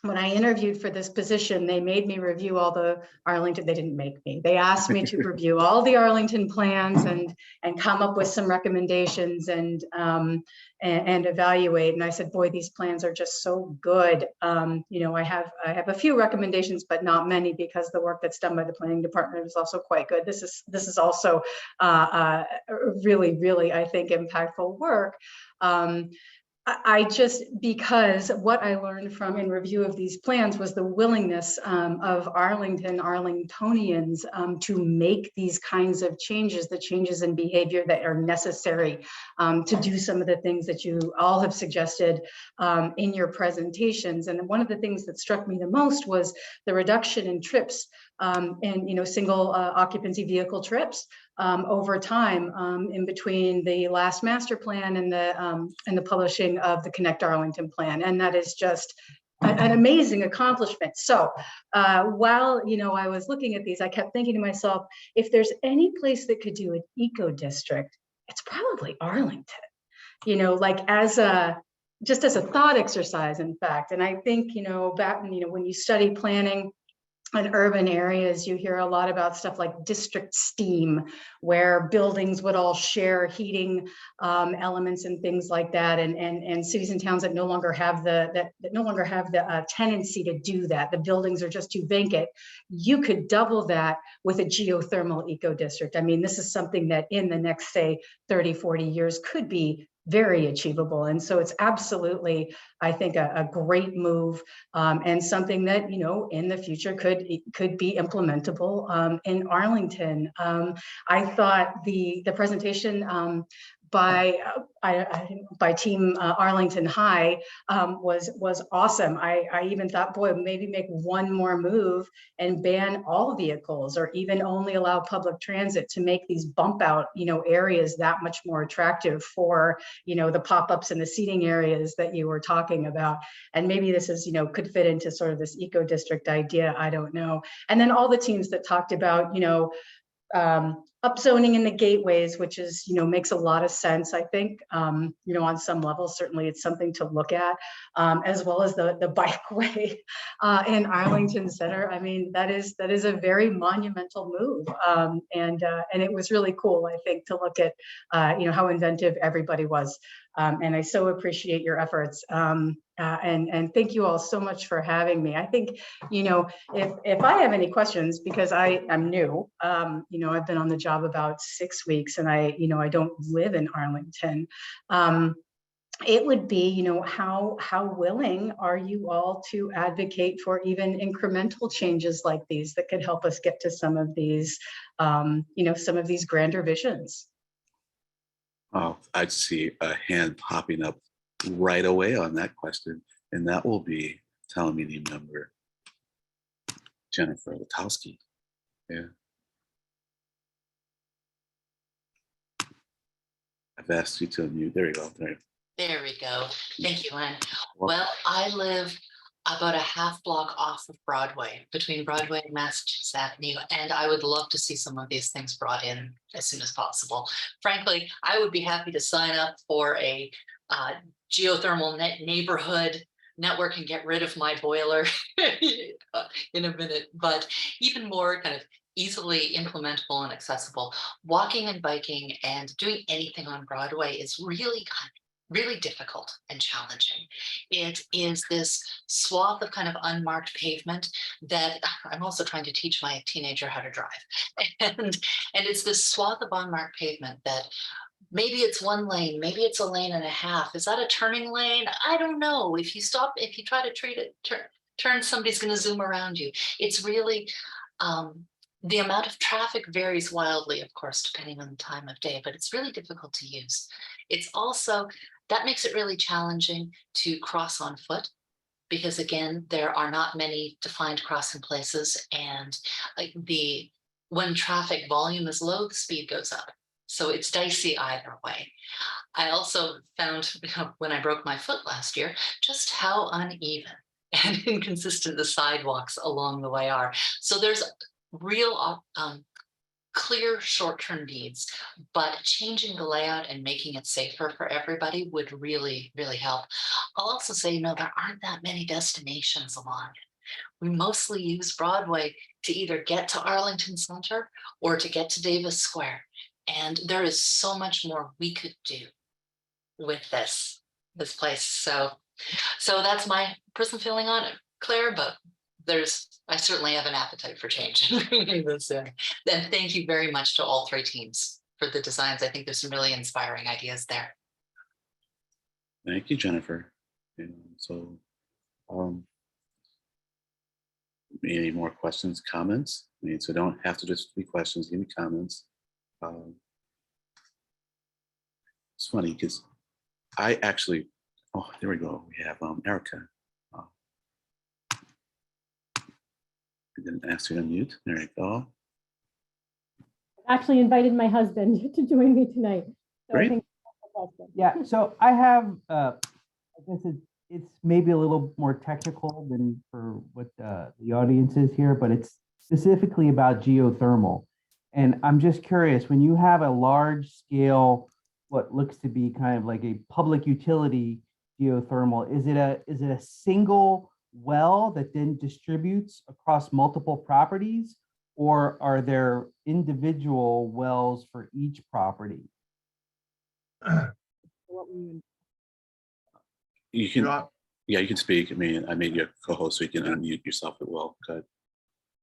when I interviewed for this position, they made me review all the Arlington. They didn't make me. They asked me to review all the Arlington plans and come up with some recommendations and evaluate. And I said, boy, these plans are just so good. I have a few recommendations, but not many, because the work that's done by the planning department is also quite good. This is also really, really, I think, impactful work. Because what I learned from in review of these plans was the willingness of Arlingtonians to make these kinds of changes, the changes in behavior that are necessary to do some of the things that you all have suggested in your presentations. And one of the things that struck me the most was the reduction in trips and single occupancy vehicle trips over time in between the last master plan and the publishing of the Connect Arlington plan. And that is just an amazing accomplishment. So while I was looking at these, I kept thinking to myself, if there's any place that could do an eco district, it's probably Arlington, just as a thought exercise, in fact. And I think, back, when you study planning in urban areas, you hear a lot about stuff like district steam, where buildings would all share heating elements and things like that, and cities and towns that no longer have the tendency to do that. The buildings are just too vacant. You could double that with a geothermal eco district. I mean, this is something that in the next, say, 30, 40 years could be very achievable. And so it's absolutely, I think, a great move and something that, in the future could be implementable in Arlington. I thought the presentation by Team Arlington High was awesome. I even thought, boy, maybe make one more move and ban all vehicles, or even only allow public transit, to make these bump out areas that much more attractive for the pop-ups and the seating areas that you were talking about. And maybe this is could fit into sort of this eco district idea, I don't know. And then all the teams that talked about upzoning in the gateways, which is, makes a lot of sense, I think, on some level. Certainly it's something to look at, as well as the bikeway in Arlington Center. I mean, that is a very monumental move. And it was really cool, I think, to look at, how inventive everybody was. And I so appreciate your efforts. And thank you all so much for having me. I think, you know, if I have any questions, because I'm new, you know, I've been on the job about 6 weeks, and I don't live in Arlington. It would be, you know, how willing are you all to advocate for even incremental changes like these that could help us get to some of these, you know, some of these grander visions? Oh, I see a hand popping up right away on that question, and that will be town meeting member Jennifer Latowski. Yeah. I've asked you to unmute. There you go. There we go. Thank you, Len. Well, I live about a half block off of Broadway, between Broadway and Massachusetts Avenue, and I would love to see some of these things brought in as soon as possible. Frankly, I would be happy to sign up for a geothermal neighborhood network and get rid of my boiler in a minute, but even more kind of easily implementable and accessible. Walking and biking and doing anything on Broadway is really really difficult and challenging. It is this swath of kind of unmarked pavement that I'm also trying to teach my teenager how to drive. And it's this swath of unmarked pavement that maybe it's one lane, maybe it's a lane and a half. Is that a turning lane? I don't know. If you stop, if you try to treat it, turn, somebody's going to zoom around you. It's really, the amount of traffic varies wildly, of course, depending on the time of day, but it's really difficult to use. It's also, that makes it really challenging to cross on foot, because again, there are not many defined crossing places, and when traffic volume is low, the speed goes up. So it's dicey either way. I also found, when I broke my foot last year, just how uneven and inconsistent the sidewalks along the way are. So there's real clear short-term needs, but changing the layout and making it safer for everybody would really, really help. I'll also say, you know, there aren't that many destinations along it. We mostly use Broadway to either get to Arlington Center or to get to Davis Square. And there is so much more we could do with this place. So that's my personal feeling on it, Claire, but I certainly have an appetite for change. And thank you very much to all three teams for the designs. I think there's some really inspiring ideas there. Thank you, Jennifer. So, any more questions, comments? I mean, so don't have to just be questions, give me comments. It's funny because I actually, oh, there we go. We have Erica. I didn't ask you to unmute. There you go. Actually invited my husband to join me tonight. So Great. I think Yeah, so I have, I guess it's maybe a little more technical than for what the audience is here, but it's specifically about geothermal. And I'm just curious, when you have a large scale, what looks to be kind of like a public utility geothermal, is it a single well that then distributes across multiple properties, or are there individual wells for each property? You can, yeah, you can speak. I mean, I made you a co-host, so you can unmute yourself as well. Go ahead.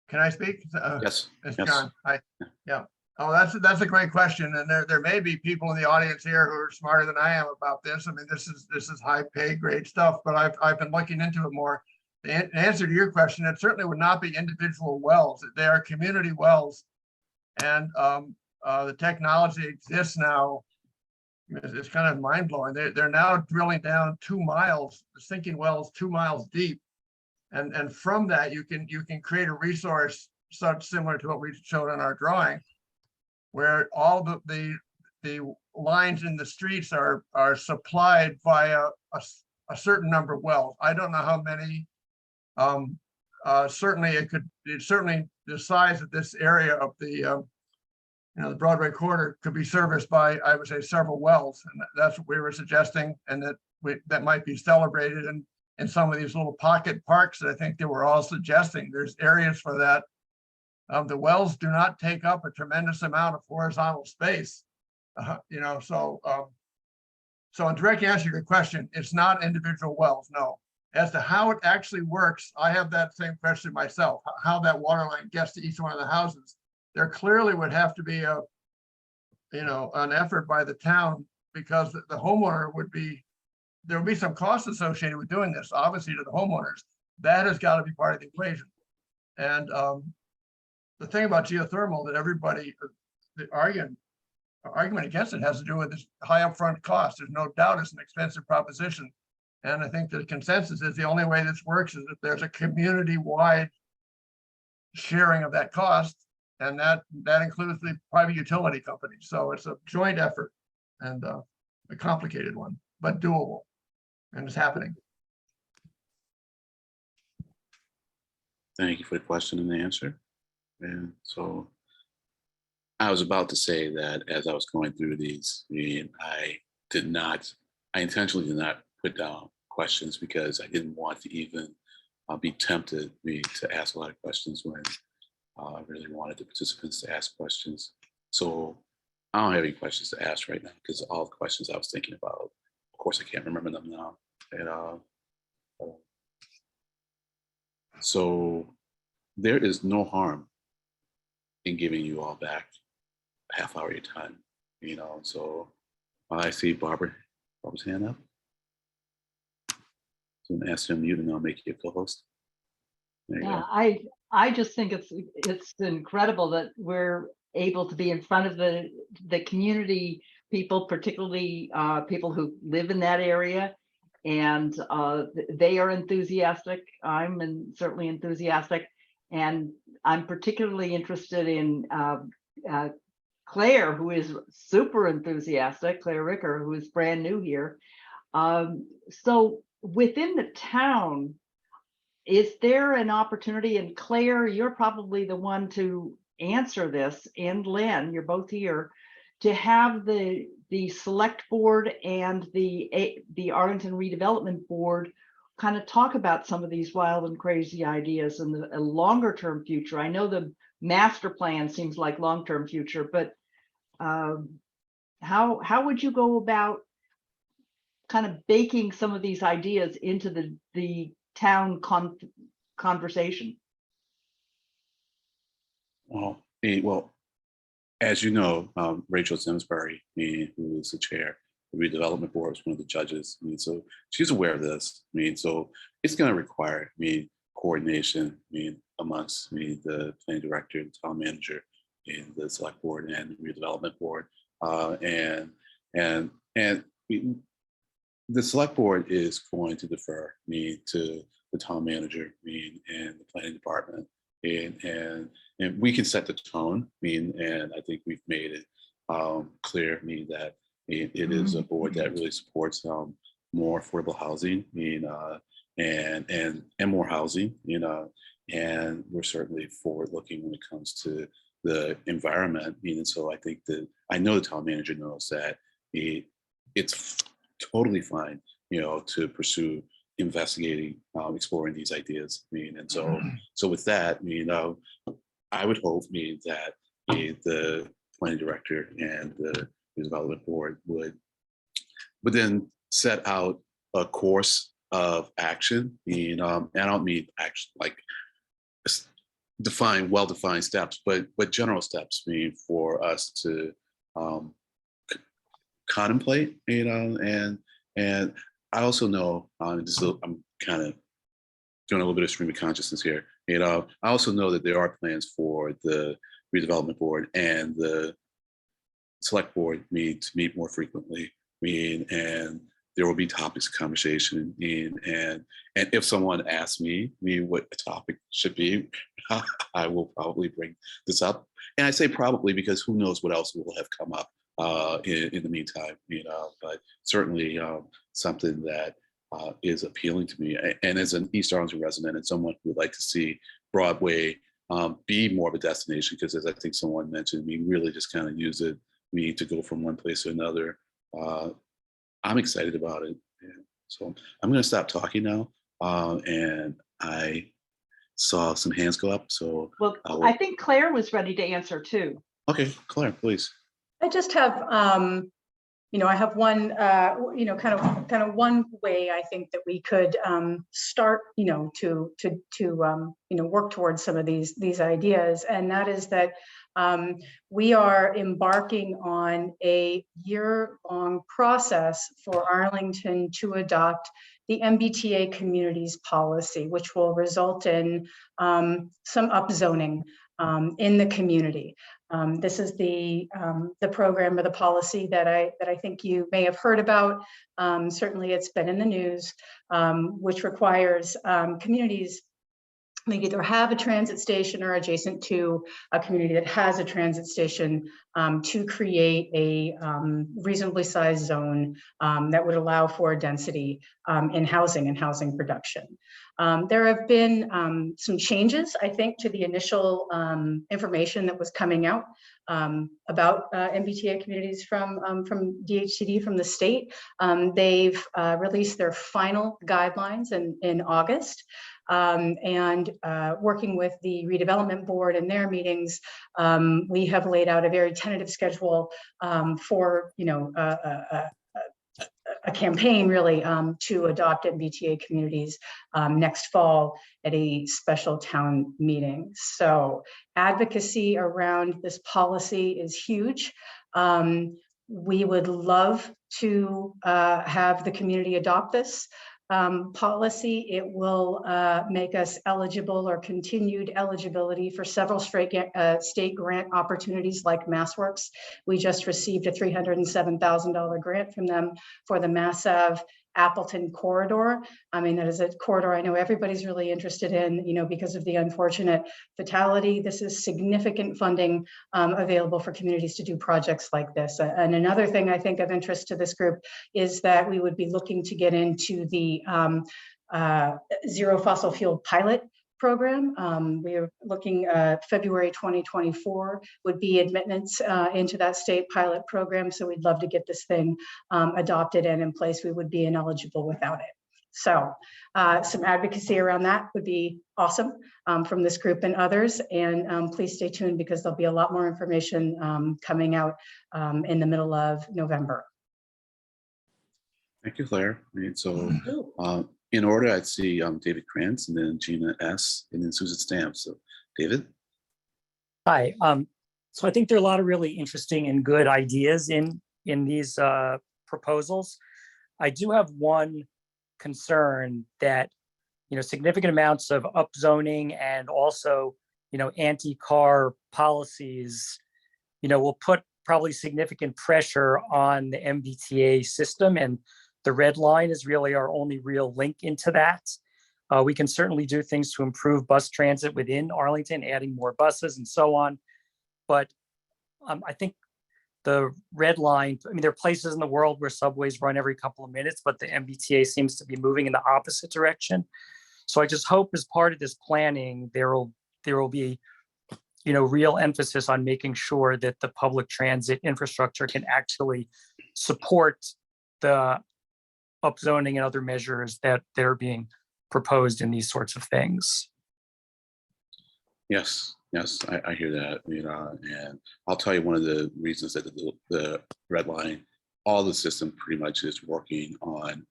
Can I speak? Yes. It's Yes. John. Hi. Yeah. Oh, that's a great question, and there may be people in the audience here who are smarter than I am about this. I mean, this is high pay grade stuff, but I've been looking into it more. The answer to your question, it certainly would not be individual wells. They are community wells, and the technology exists now. It's kind of mind blowing. They're now drilling down 2 miles, sinking wells 2 miles deep, and from that you can create a resource such similar to what we showed on our drawing, where all the lines in the streets are supplied via a certain number of wells. I don't know how many. Certainly the size of this area of the the Broadway corridor could be serviced by, I would say, several wells, and that's what we were suggesting, and that might be celebrated in some of these little pocket parks that I think they were all suggesting. There's areas for that. The wells do not take up a tremendous amount of horizontal space, so in direct answer to your question, it's not individual wells, no. As to how it actually works, I have that same question myself, how that water line gets to each one of the houses. There clearly would have to be a, an effort by the town, because the homeowner would be, there would be some costs associated with doing this, obviously, to the homeowners. That has got to be part of the equation. And the thing about geothermal that everybody, the argument against it has to do with this high upfront cost. There's no doubt it's an expensive proposition. And I think the consensus is the only way this works is if there's a community-wide sharing of that cost. And that includes the private utility companies. So it's a joint effort and a complicated one, but doable. And it's happening. Thank you for the question and the answer. And so I was about to say that as I was going through these, I intentionally did not put down questions because I didn't want to even be tempted to ask a lot of questions when I really wanted the participants to ask questions. So I don't have any questions to ask right now because all the questions I was thinking about, of course, I can't remember them now. And so there is no harm in giving you all back a half hour of your time, so I see Barbara's hand up. So I'm gonna ask him, and I'll make you a co-host. Yeah, I just think it's incredible that we're able to be in front of the community people, particularly people who live in that area, and they are enthusiastic. I'm certainly enthusiastic, and I'm particularly interested in Claire, who is super enthusiastic, Claire Ricker, who is brand new here. So within the town, is there an opportunity, and Claire, you're probably the one to answer this, and Lynn, you're both here, to have the select board and the Arlington Redevelopment Board kind of talk about some of these wild and crazy ideas in the longer term future. I know the master plan seems like long-term future, but how would you go about kind of baking some of these ideas into the town conversation? Well, as you know, Rachel Simsbury, who is the chair of the redevelopment board, is one of the judges. So she's aware of this. So it's going to require coordination. Amongst the planning director, the town manager, and the select board and the redevelopment board, and the select board is going to defer to the town manager, and the planning department, and we can set the tone. And I think we've made it clear that it is a board that really supports more affordable housing, and more housing, and we're certainly forward-looking when it comes to the environment. And so I think that I know the town manager knows that it's totally fine, to pursue investigating, exploring these ideas. And so with that, I would hope that the planning director and the development board would then set out a course of action. I don't mean action like well-defined steps, but general steps for us to contemplate, and I also know, I'm kind of doing a little bit of stream of consciousness here. I also know that there are plans for the redevelopment board and the select board to meet more frequently. And there will be topics of conversation. And if someone asks me what a topic should be, I will probably bring this up. And I say probably because who knows what else will have come up in the meantime, but certainly something that is appealing to me. And as an East Arlington resident and someone who would like to see Broadway be more of a destination, because as I think someone mentioned, we really just kind of use it to go from one place to another. I'm excited about it. And so I'm going to stop talking now. And I saw some hands go up. So well, I think Claire was ready to answer too. Okay, Claire, please. I just have I have one, kind of one way I think that we could start, to work towards some of these ideas, and that is that we are embarking on a year-long process for Arlington to adopt the MBTA communities policy, which will result in some upzoning in the community. This is the program or the policy that I think you may have heard about. Certainly, it's been in the news, which requires communities maybe either have a transit station or adjacent to a community that has a transit station to create a reasonably sized zone that would allow for density in housing and housing production. There have been some changes, I think, to the initial information that was coming out about MBTA communities from DHCD, from the state. They've released their final guidelines in August. And working with the redevelopment board in their meetings, we have laid out a very tentative schedule for a campaign really to adopt MBTA communities next fall at a special town meeting. So advocacy around this policy is huge. We would love to have the community adopt this policy. It will make us eligible or continued eligibility for several state grant opportunities like MassWorks. We just received a $307,000 grant from them for the Mass Ave Appleton corridor. I mean, that is a corridor I know everybody's really interested in, because of the unfortunate fatality. This is significant funding available for communities to do projects like this. And another thing I think of interest to this group is that we would be looking to get into the zero fossil fuel pilot program. We are looking February 2024 would be admittance into that state pilot program. So we'd love to get this thing adopted and in place. We would be ineligible without it. So some advocacy around that would be awesome from this group and others. And please stay tuned because there'll be a lot more information coming out in the middle of November. Thank you, Claire. And so in order, I'd see David Krantz, and then Gina S., and then Susan Stamp. So David? Hi. So I think there are a lot of really interesting and good ideas in these proposals. I do have one concern that, significant amounts of upzoning and also, anti-car policies, will put probably significant pressure on the MBTA system, and the red line is really our only real link into that. We can certainly do things to improve bus transit within Arlington, adding more buses and so on. But I think the red line, there are places in the world where subways run every couple of minutes, but the MBTA seems to be moving in the opposite direction. So I just hope as part of this planning, there will be real emphasis on making sure that the public transit infrastructure can actually support the upzoning and other measures that are being proposed in these sorts of things. Yes, I hear that. And I'll tell you one of the reasons that the red line, all the system pretty much is working on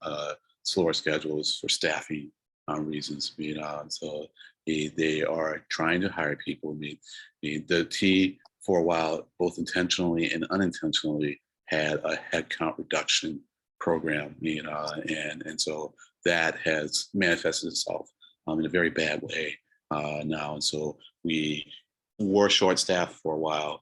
slower schedules for staffing reasons. So they are trying to hire people. The T for a while, both intentionally and unintentionally, had a headcount reduction program, and so that has manifested itself in a very bad way now. And so we were short-staffed for a while.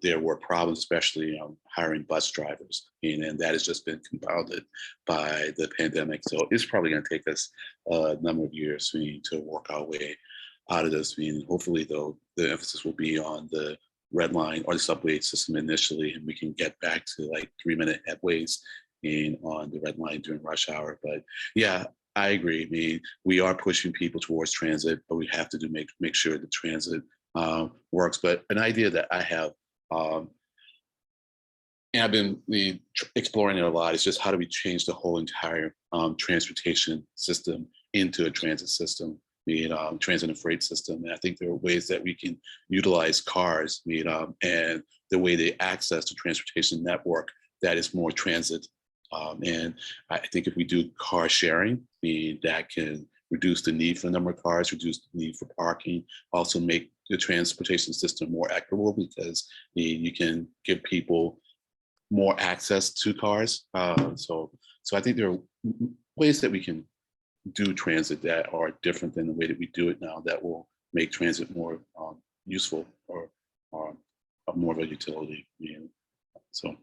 There were problems, especially hiring bus drivers, and that has just been compounded by the pandemic. So it's probably going to take us a number of years to work our way out of this. Hopefully, though, the emphasis will be on the red line or the subway system initially, and we can get back to like 3-minute headways on the red line during rush hour. But yeah, I agree. We are pushing people towards transit, but we have to make sure the transit works. But an idea that I have, and I've been exploring it a lot, is just how do we change the whole entire transportation system into a transit system, transit and freight system. And I think there are ways that we can utilize cars, and the way they access the transportation network that is more transit. And I think if we do car sharing, that can reduce the need for the number of cars, reduce the need for parking, also make the transportation system more equitable because you can give people more access to cars. So I think there are ways that we can do transit that are different than the way that we do it now that will make transit more useful or more of a utility. So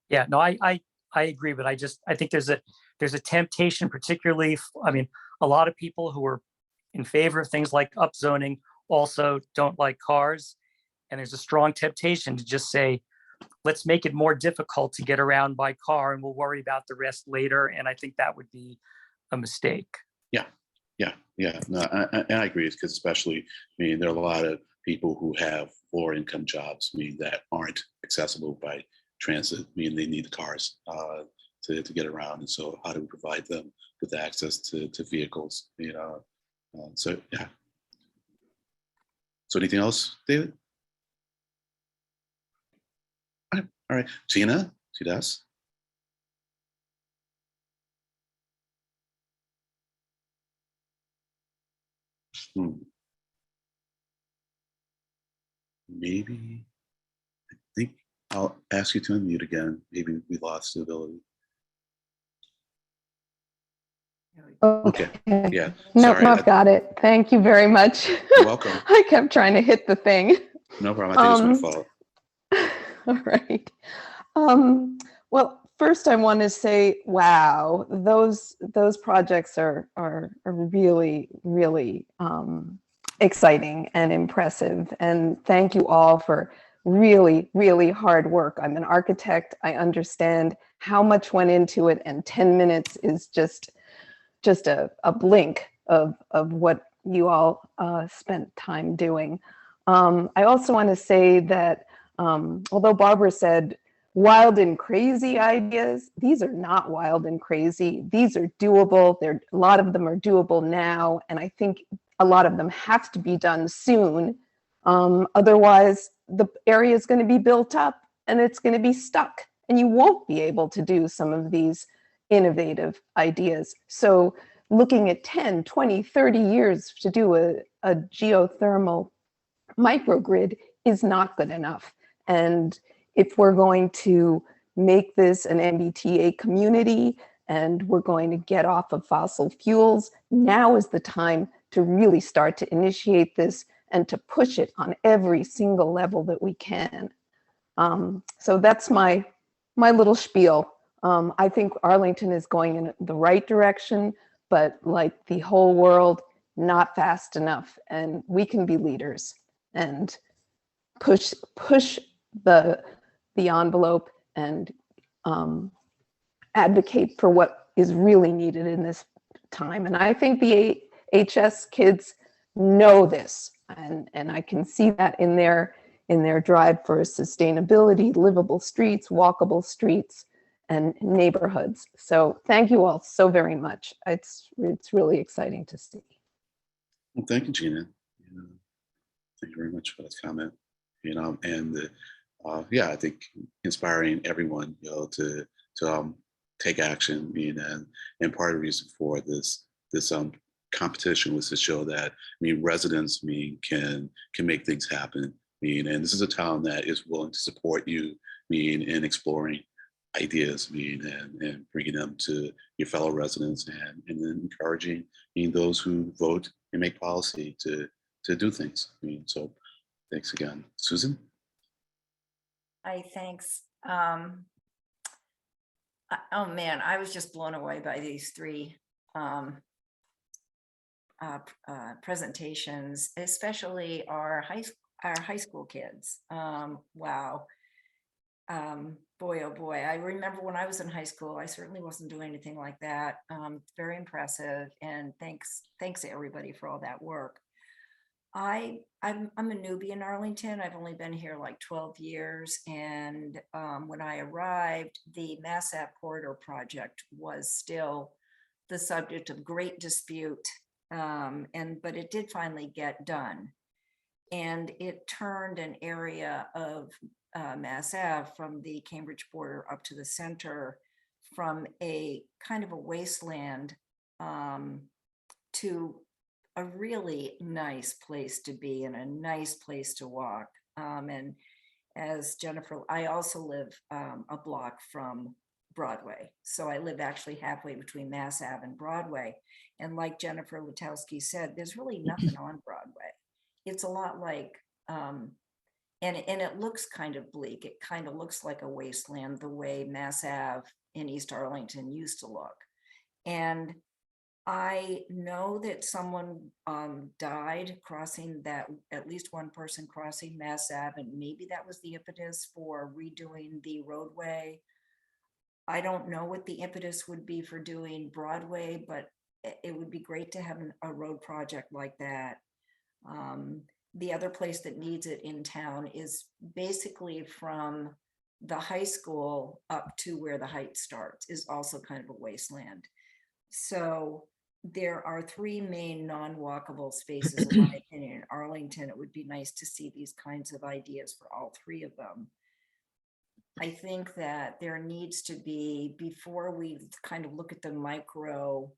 Yeah, no, I agree, but I think there's a temptation, particularly, I mean, a lot of people who are in favor of things like upzoning also don't like cars. And there's a strong temptation to just say, let's make it more difficult to get around by car and we'll worry about the rest later. And I think that would be a mistake. Yeah. No, I agree, because especially, there are a lot of people who have lower income jobs, that aren't accessible by transit, they need the cars to get around. And so how do we provide them with access to vehicles? So yeah. So anything else, David? All right. Gina, Judas? Maybe, I think I'll ask you to unmute again. Maybe we lost the ability. Okay. Yeah. Nope, Sorry. I've got it. Thank you very much. You're welcome. I kept trying to hit the thing. No problem. I think it's my fault. All right. Well, first I want to say, wow, those projects are really, really exciting and impressive. And thank you all for really, really hard work. I'm an architect. I understand how much went into it, and 10 minutes is just a blink of what you all spent time doing. I also want to say that although Barbara said wild and crazy ideas, these are not wild and crazy. These are doable. A lot of them are doable now, and I think a lot of them have to be done soon. Otherwise, the area is going to be built up and it's going to be stuck, and you won't be able to do some of these innovative ideas. So looking at 10, 20, 30 years to do a geothermal microgrid is not good enough. And if we're going to make this an MBTA community and we're going to get off of fossil fuels, now is the time to really start to initiate this and to push it on every single level that we can. So that's my little spiel. I think Arlington is going in the right direction, but like the whole world, not fast enough. And we can be leaders and push the envelope and advocate for what is really needed in this time. And I think the HS kids know this, and I can see that in their drive for sustainability, livable streets, walkable streets, and neighborhoods. So thank you all so very much. It's really exciting to see. Well, thank you, Gina. Thank you very much for that comment. And yeah, I think inspiring everyone, to take action. And part of the reason for this competition was to show that residents can make things happen. And this is a town that is willing to support you in exploring ideas, and bringing them to your fellow residents, and then encouraging those who vote and make policy to do things. So thanks again. Susan? Hi, thanks. Oh man, I was just blown away by these three presentations, especially our high school kids. Wow. Boy, oh boy, I remember when I was in high school, I certainly wasn't doing anything like that. Very impressive, and thanks to everybody for all that work. I'm a newbie in Arlington. I've only been here like 12 years, and when I arrived, the Mass Ave Corridor project was still the subject of great dispute, but it did finally get done. And it turned an area of Mass Ave from the Cambridge border up to the center from a kind of a wasteland to a really nice place to be and a nice place to walk. And as Jennifer, I also live a block from Broadway. So I live actually halfway between Mass Ave and Broadway. And like Jennifer Lutowski said, there's really nothing on Broadway. It's a lot like, and it looks kind of bleak. It kind of looks like a wasteland the way Mass Ave in East Arlington used to look. And I know that someone died crossing that, at least one person crossing Mass Ave, and maybe that was the impetus for redoing the roadway. I don't know what the impetus would be for doing Broadway, but it would be great to have a road project like that. The other place that needs it in town is basically from the high school up to where the Heights starts, is also kind of a wasteland. So there are three main non-walkable spaces, in my opinion, in Arlington. It would be nice to see these kinds of ideas for all three of them. I think that there needs to be, before we kind of look at the micro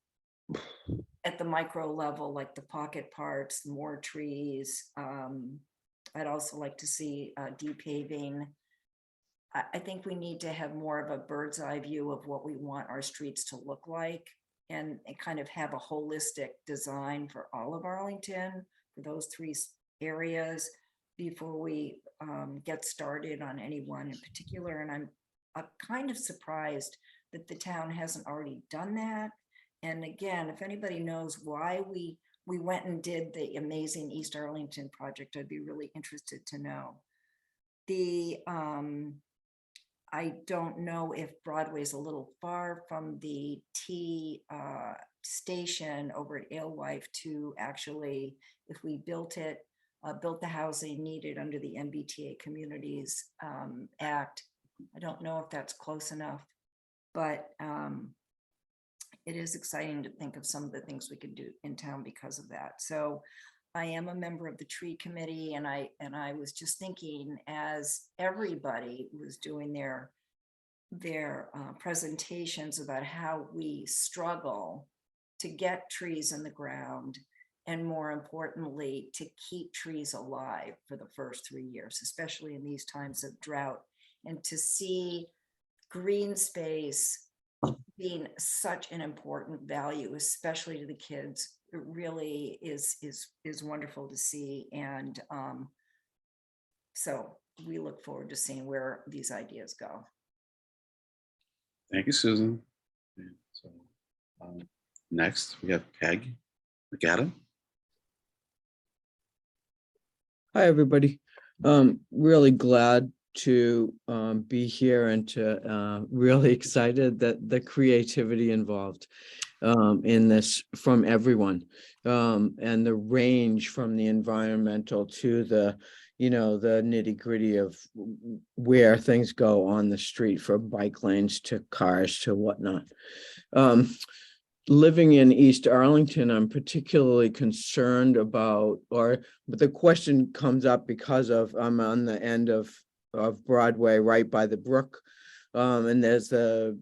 level, like the pocket parks, more trees. I'd also like to see de-paving. I think we need to have more of a bird's eye view of what we want our streets to look like, and kind of have a holistic design for all of Arlington, for those three areas, before we get started on any one in particular. And I'm kind of surprised that the town hasn't already done that. And again, if anybody knows why we went and did the amazing East Arlington project, I'd be really interested to know. I don't know if Broadway's a little far from the T station over at Alewife to actually, if we built the housing needed under the MBTA Communities Act. I don't know if that's close enough, but it is exciting to think of some of the things we could do in town because of that. So I am a member of the tree committee, and I was just thinking, as everybody was doing their presentations about how we struggle to get trees in the ground, and more importantly, to keep trees alive for the first 3 years, especially in these times of drought, and to see green space being such an important value, especially to the kids. It really is wonderful to see. And so we look forward to seeing where these ideas go. Thank you, Susan. And so, next we have Peg McAdam. Hi, everybody. Really glad to be here, and to really excited that the creativity involved in this from everyone, and the range from the environmental to the, the nitty gritty of where things go on the street, from bike lanes to cars to whatnot. Living in East Arlington, I'm particularly concerned about, but the question comes up because I'm on the end of Broadway, right by the brook, and there's a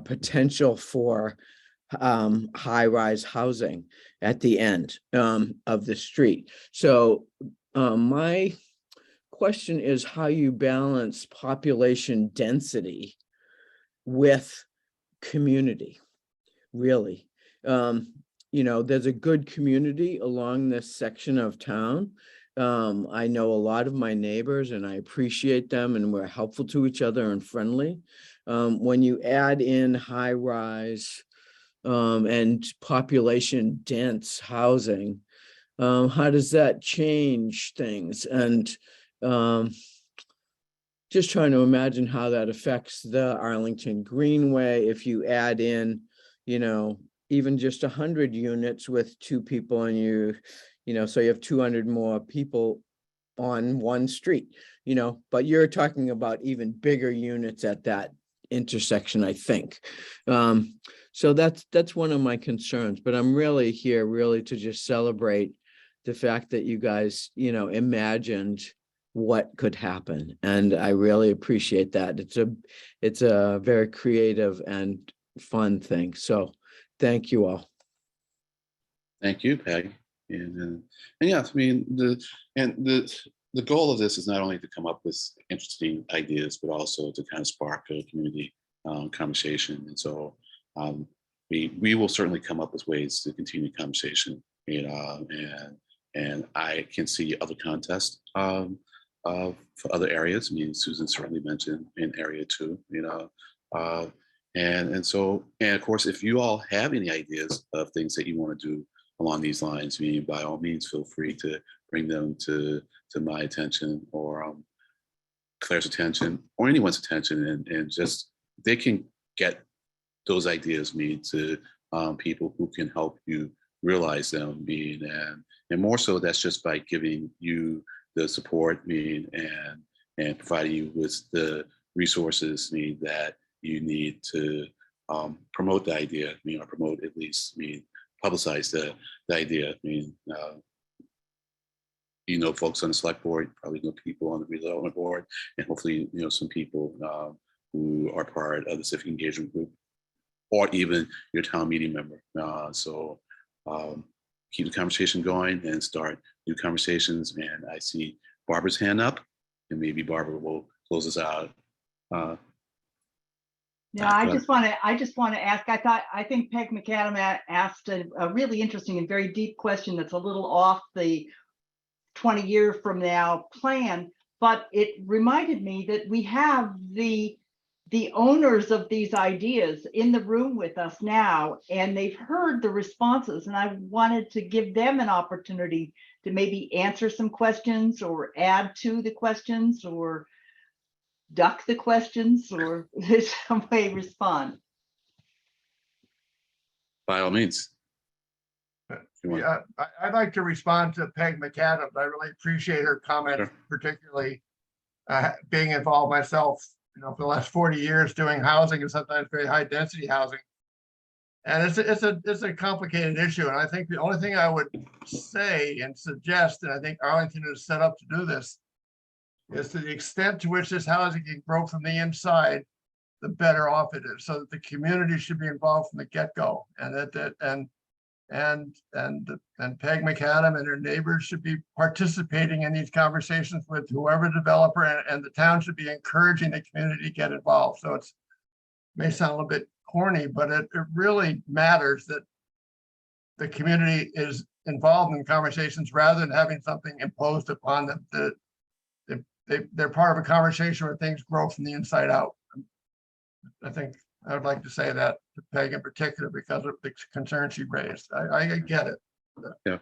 potential for high-rise housing at the end of the street. So my question is how you balance population density with community, really. There's a good community along this section of town. I know a lot of my neighbors, and I appreciate them, and we're helpful to each other and friendly. When you add in high-rise and population dense housing, how does that change things? And just trying to imagine how that affects the Arlington Greenway if you add in, even just 100 units with 2 people, and so you have 200 more people on one street, but you're talking about even bigger units at that intersection, I think. So that's one of my concerns, but I'm really here to just celebrate the fact that you guys, imagined what could happen. And I really appreciate that. It's a very creative and fun thing. So thank you all. Thank you, Peg. And yes, I mean, the goal of this is not only to come up with interesting ideas, but also to kind of spark a community conversation. And so we will certainly come up with ways to continue the conversation, and I can see other contests for other areas. I mean, Susan certainly mentioned an area too, and so, and of course, if you all have any ideas of things that you want to do along these lines, I mean, by all means, feel free to bring them to my attention or Claire's attention or anyone's attention, and just they can get those ideas made to people who can help you realize them. And more so, that's just by giving you the support and providing you with the resources that you need to promote the idea, or promote at least publicize the idea. Folks on the select board, probably know people on the redevelopment board, and hopefully some people who are part of the civic engagement group, or even your town meeting member. So keep the conversation going and start new conversations. And I see Barbara's hand up, and maybe Barbara will close us out. Yeah, I just want to ask. I think Peg McAdam asked a really interesting and very deep question that's a little off the 20 year from now plan, but it reminded me that we have the owners of these ideas in the room with us now, and they've heard the responses, and I wanted to give them an opportunity to maybe answer some questions or add to the questions or duck the questions or in some way respond. By all means. Yeah, I'd like to respond to Peg McAdam. I really appreciate her comment, sure. Particularly being involved myself, for the last 40 years doing housing and sometimes very high density housing. And it's a complicated issue. And I think the only thing I would say and suggest, and I think Arlington is set up to do this, is to the extent to which this housing can grow from the inside, the better off it is. So that the community should be involved from the get-go, and and Peg McAdam and her neighbors should be participating in these conversations with whoever developer, and the town should be encouraging the community to get involved. So it may sound a little bit corny, but it really matters that the community is involved in conversations rather than having something imposed upon them. They're part of a conversation where things grow from the inside out. I think I would like to say that to Peg in particular because of the concerns she raised. I get it. Yeah.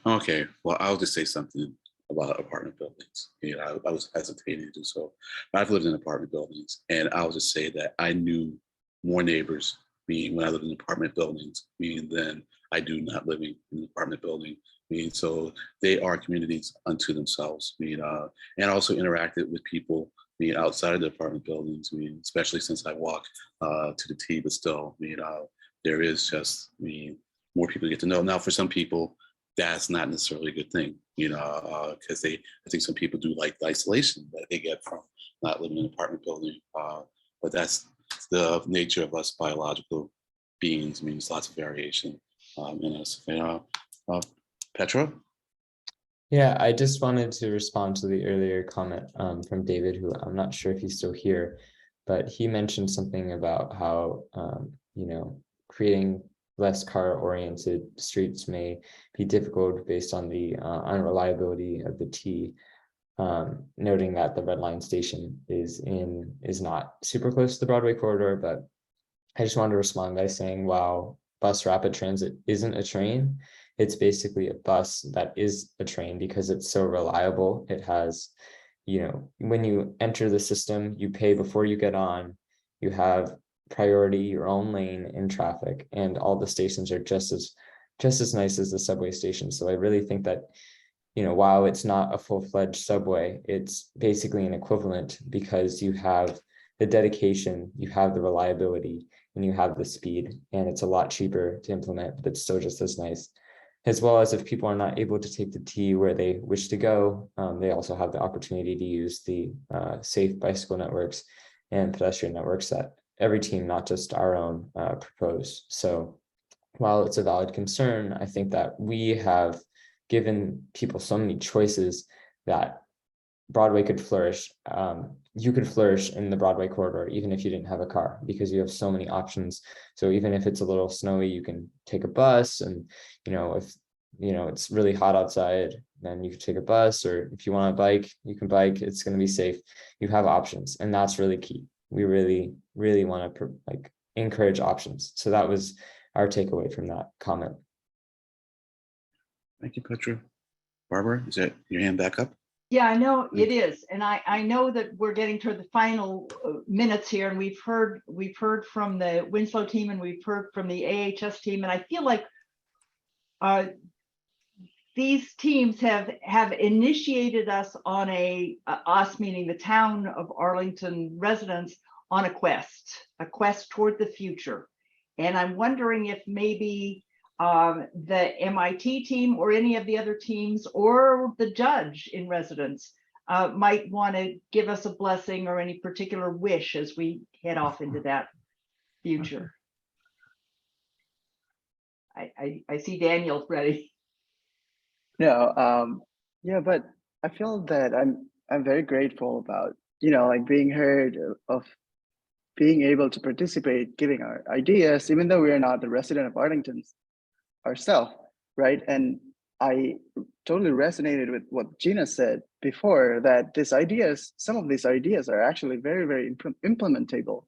Okay. Well, I'll just say something about apartment buildings. I was hesitating to do so. I've lived in apartment buildings, and I'll just say that I knew more neighbors when I lived in apartment buildings than I do not living in an apartment building. So they are communities unto themselves. And also interacted with people outside of the apartment buildings. Especially since I walk to the T, but still, there is just more people to get to know. Now, for some people, that's not necessarily a good thing, because I think some people do like the isolation that they get from not living in an apartment building. But that's the nature of us biological beings. There's lots of variation in us. Petra? Yeah, I just wanted to respond to the earlier comment from David, who I'm not sure if he's still here, but he mentioned something about how, creating less car-oriented streets may be difficult based on the unreliability of the T, noting that the Red Line station is not super close to the Broadway corridor. But I just wanted to respond by saying, wow, bus rapid transit isn't a train. It's basically a bus that is a train because it's so reliable. It has, when you enter the system, you pay before you get on, you have priority, your own lane in traffic, and all the stations are just as nice as the subway station. So I really think that, while it's not a full-fledged subway, it's basically an equivalent because you have the dedication, you have the reliability, and you have the speed, and it's a lot cheaper to implement, but it's still just as nice. as well as if people are not able to take the T where they wish to go, they also have the opportunity to use the safe bicycle networks and pedestrian networks that every team, not just our own, proposed. So while it's a valid concern, I think that we have given people so many choices that Broadway could flourish. You could flourish in the Broadway corridor, even if you didn't have a car, because you have so many options. So even if it's a little snowy, you can take a bus, and if it's really hot outside, then you could take a bus, or if you want to bike, you can bike. It's going to be safe. You have options, and that's really key. We really, really want to encourage options. So that was our takeaway from that comment. Thank you, Petra. Barbara, is that your hand back up? Yeah, I know it is. And I know that we're getting toward the final minutes here, and we've heard from the Winslow team, and we've heard from the AHS team. And I feel like these teams have initiated us on us meaning the town of Arlington residents, on a quest toward the future. And I'm wondering if maybe the MIT team or any of the other teams or the judge in residence might want to give us a blessing or any particular wish as we head off into that future. I see Daniel ready. No, yeah, but I feel that I'm very grateful about, like being heard, of being able to participate, giving our ideas, even though we are not the resident of Arlington ourselves, right? And I totally resonated with what Gina said before, that some of these ideas are actually very, very implementable,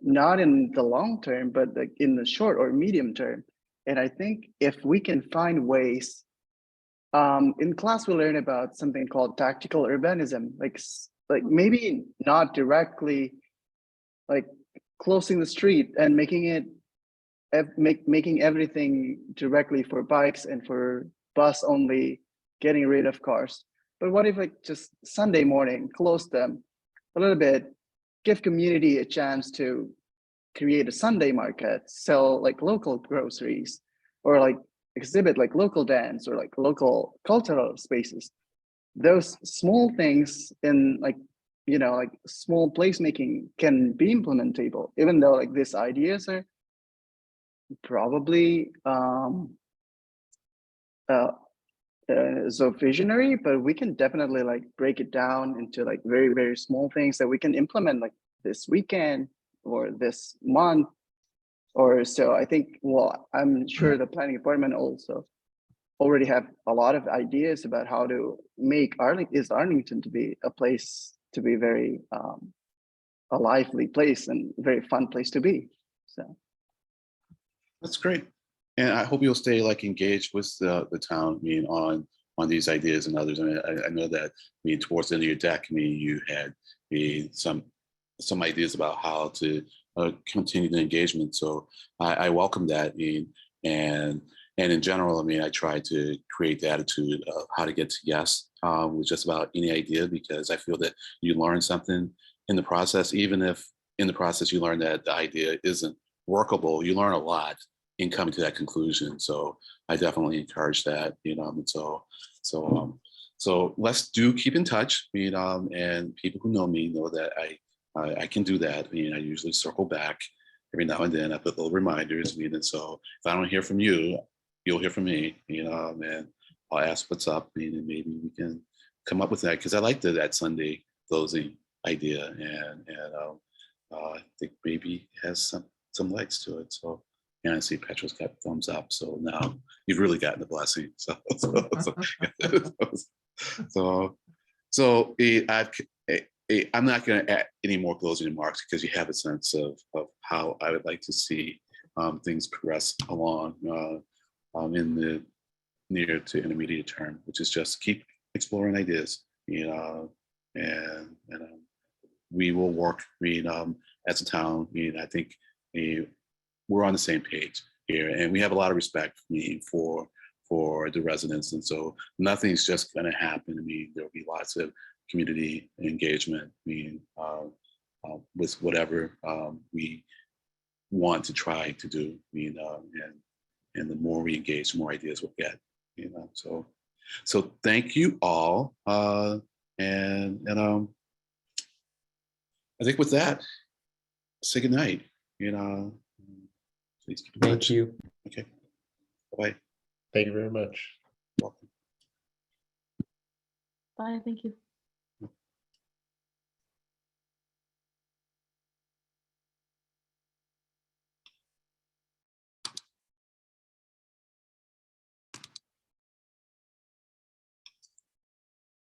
not in the long term, but like in the short or medium term. And I think if we can find ways, in class we learn about something called tactical urbanism, like maybe not directly like closing the street and making everything directly for bikes and for bus only, getting rid of cars. But what if like just Sunday morning, close them a little bit, give community a chance to create a Sunday market, sell like local groceries, or like exhibit like local dance or like local cultural spaces. Those small things in like small placemaking can be implementable, even though like these ideas are probably so visionary, but we can definitely like break it down into like very, very small things that we can implement like this weekend or this month or so. I think, well, I'm sure the planning department also already have a lot of ideas about how to make Arlington to be a place to be very a lively place and very fun place to be. So that's great, and I hope you'll stay like engaged with the town. I mean, on these ideas and others. I mean, I know that towards the end of your deck, you had some ideas about how to continue the engagement. So I welcome that. And in general, I try to create the attitude of how to get to yes with just about any idea, because I feel that you learn something in the process. Even if in the process you learn that the idea isn't workable, you learn a lot in coming to that conclusion. So I definitely encourage that, and so let's keep in touch, and people who know me know that I can do that. I usually circle back every now and then. I put little reminders, and so if I don't hear from you, you'll hear from me, and I'll ask what's up, and maybe we can come up with that, because I like that Sunday closing idea, and I think maybe it has some legs to it. So, and I see Petra's got thumbs up, so now you've really gotten the blessing. So I'm not going to add any more closing remarks, because you have a sense of how I would like to see things progress along in the near to intermediate term, which is just keep exploring ideas, and we will work. As a town, I think we're on the same page here, and we have a lot of respect for the residents, and so nothing's just going to happen. There'll be lots of community engagement. With whatever we want to try to do. And the more we engage, the more ideas we'll get, you know, so thank you all. And I think with that, say goodnight, you know. Please keep in Thank touch. you. Okay. Bye. Thank you very much. Welcome. Bye, thank you.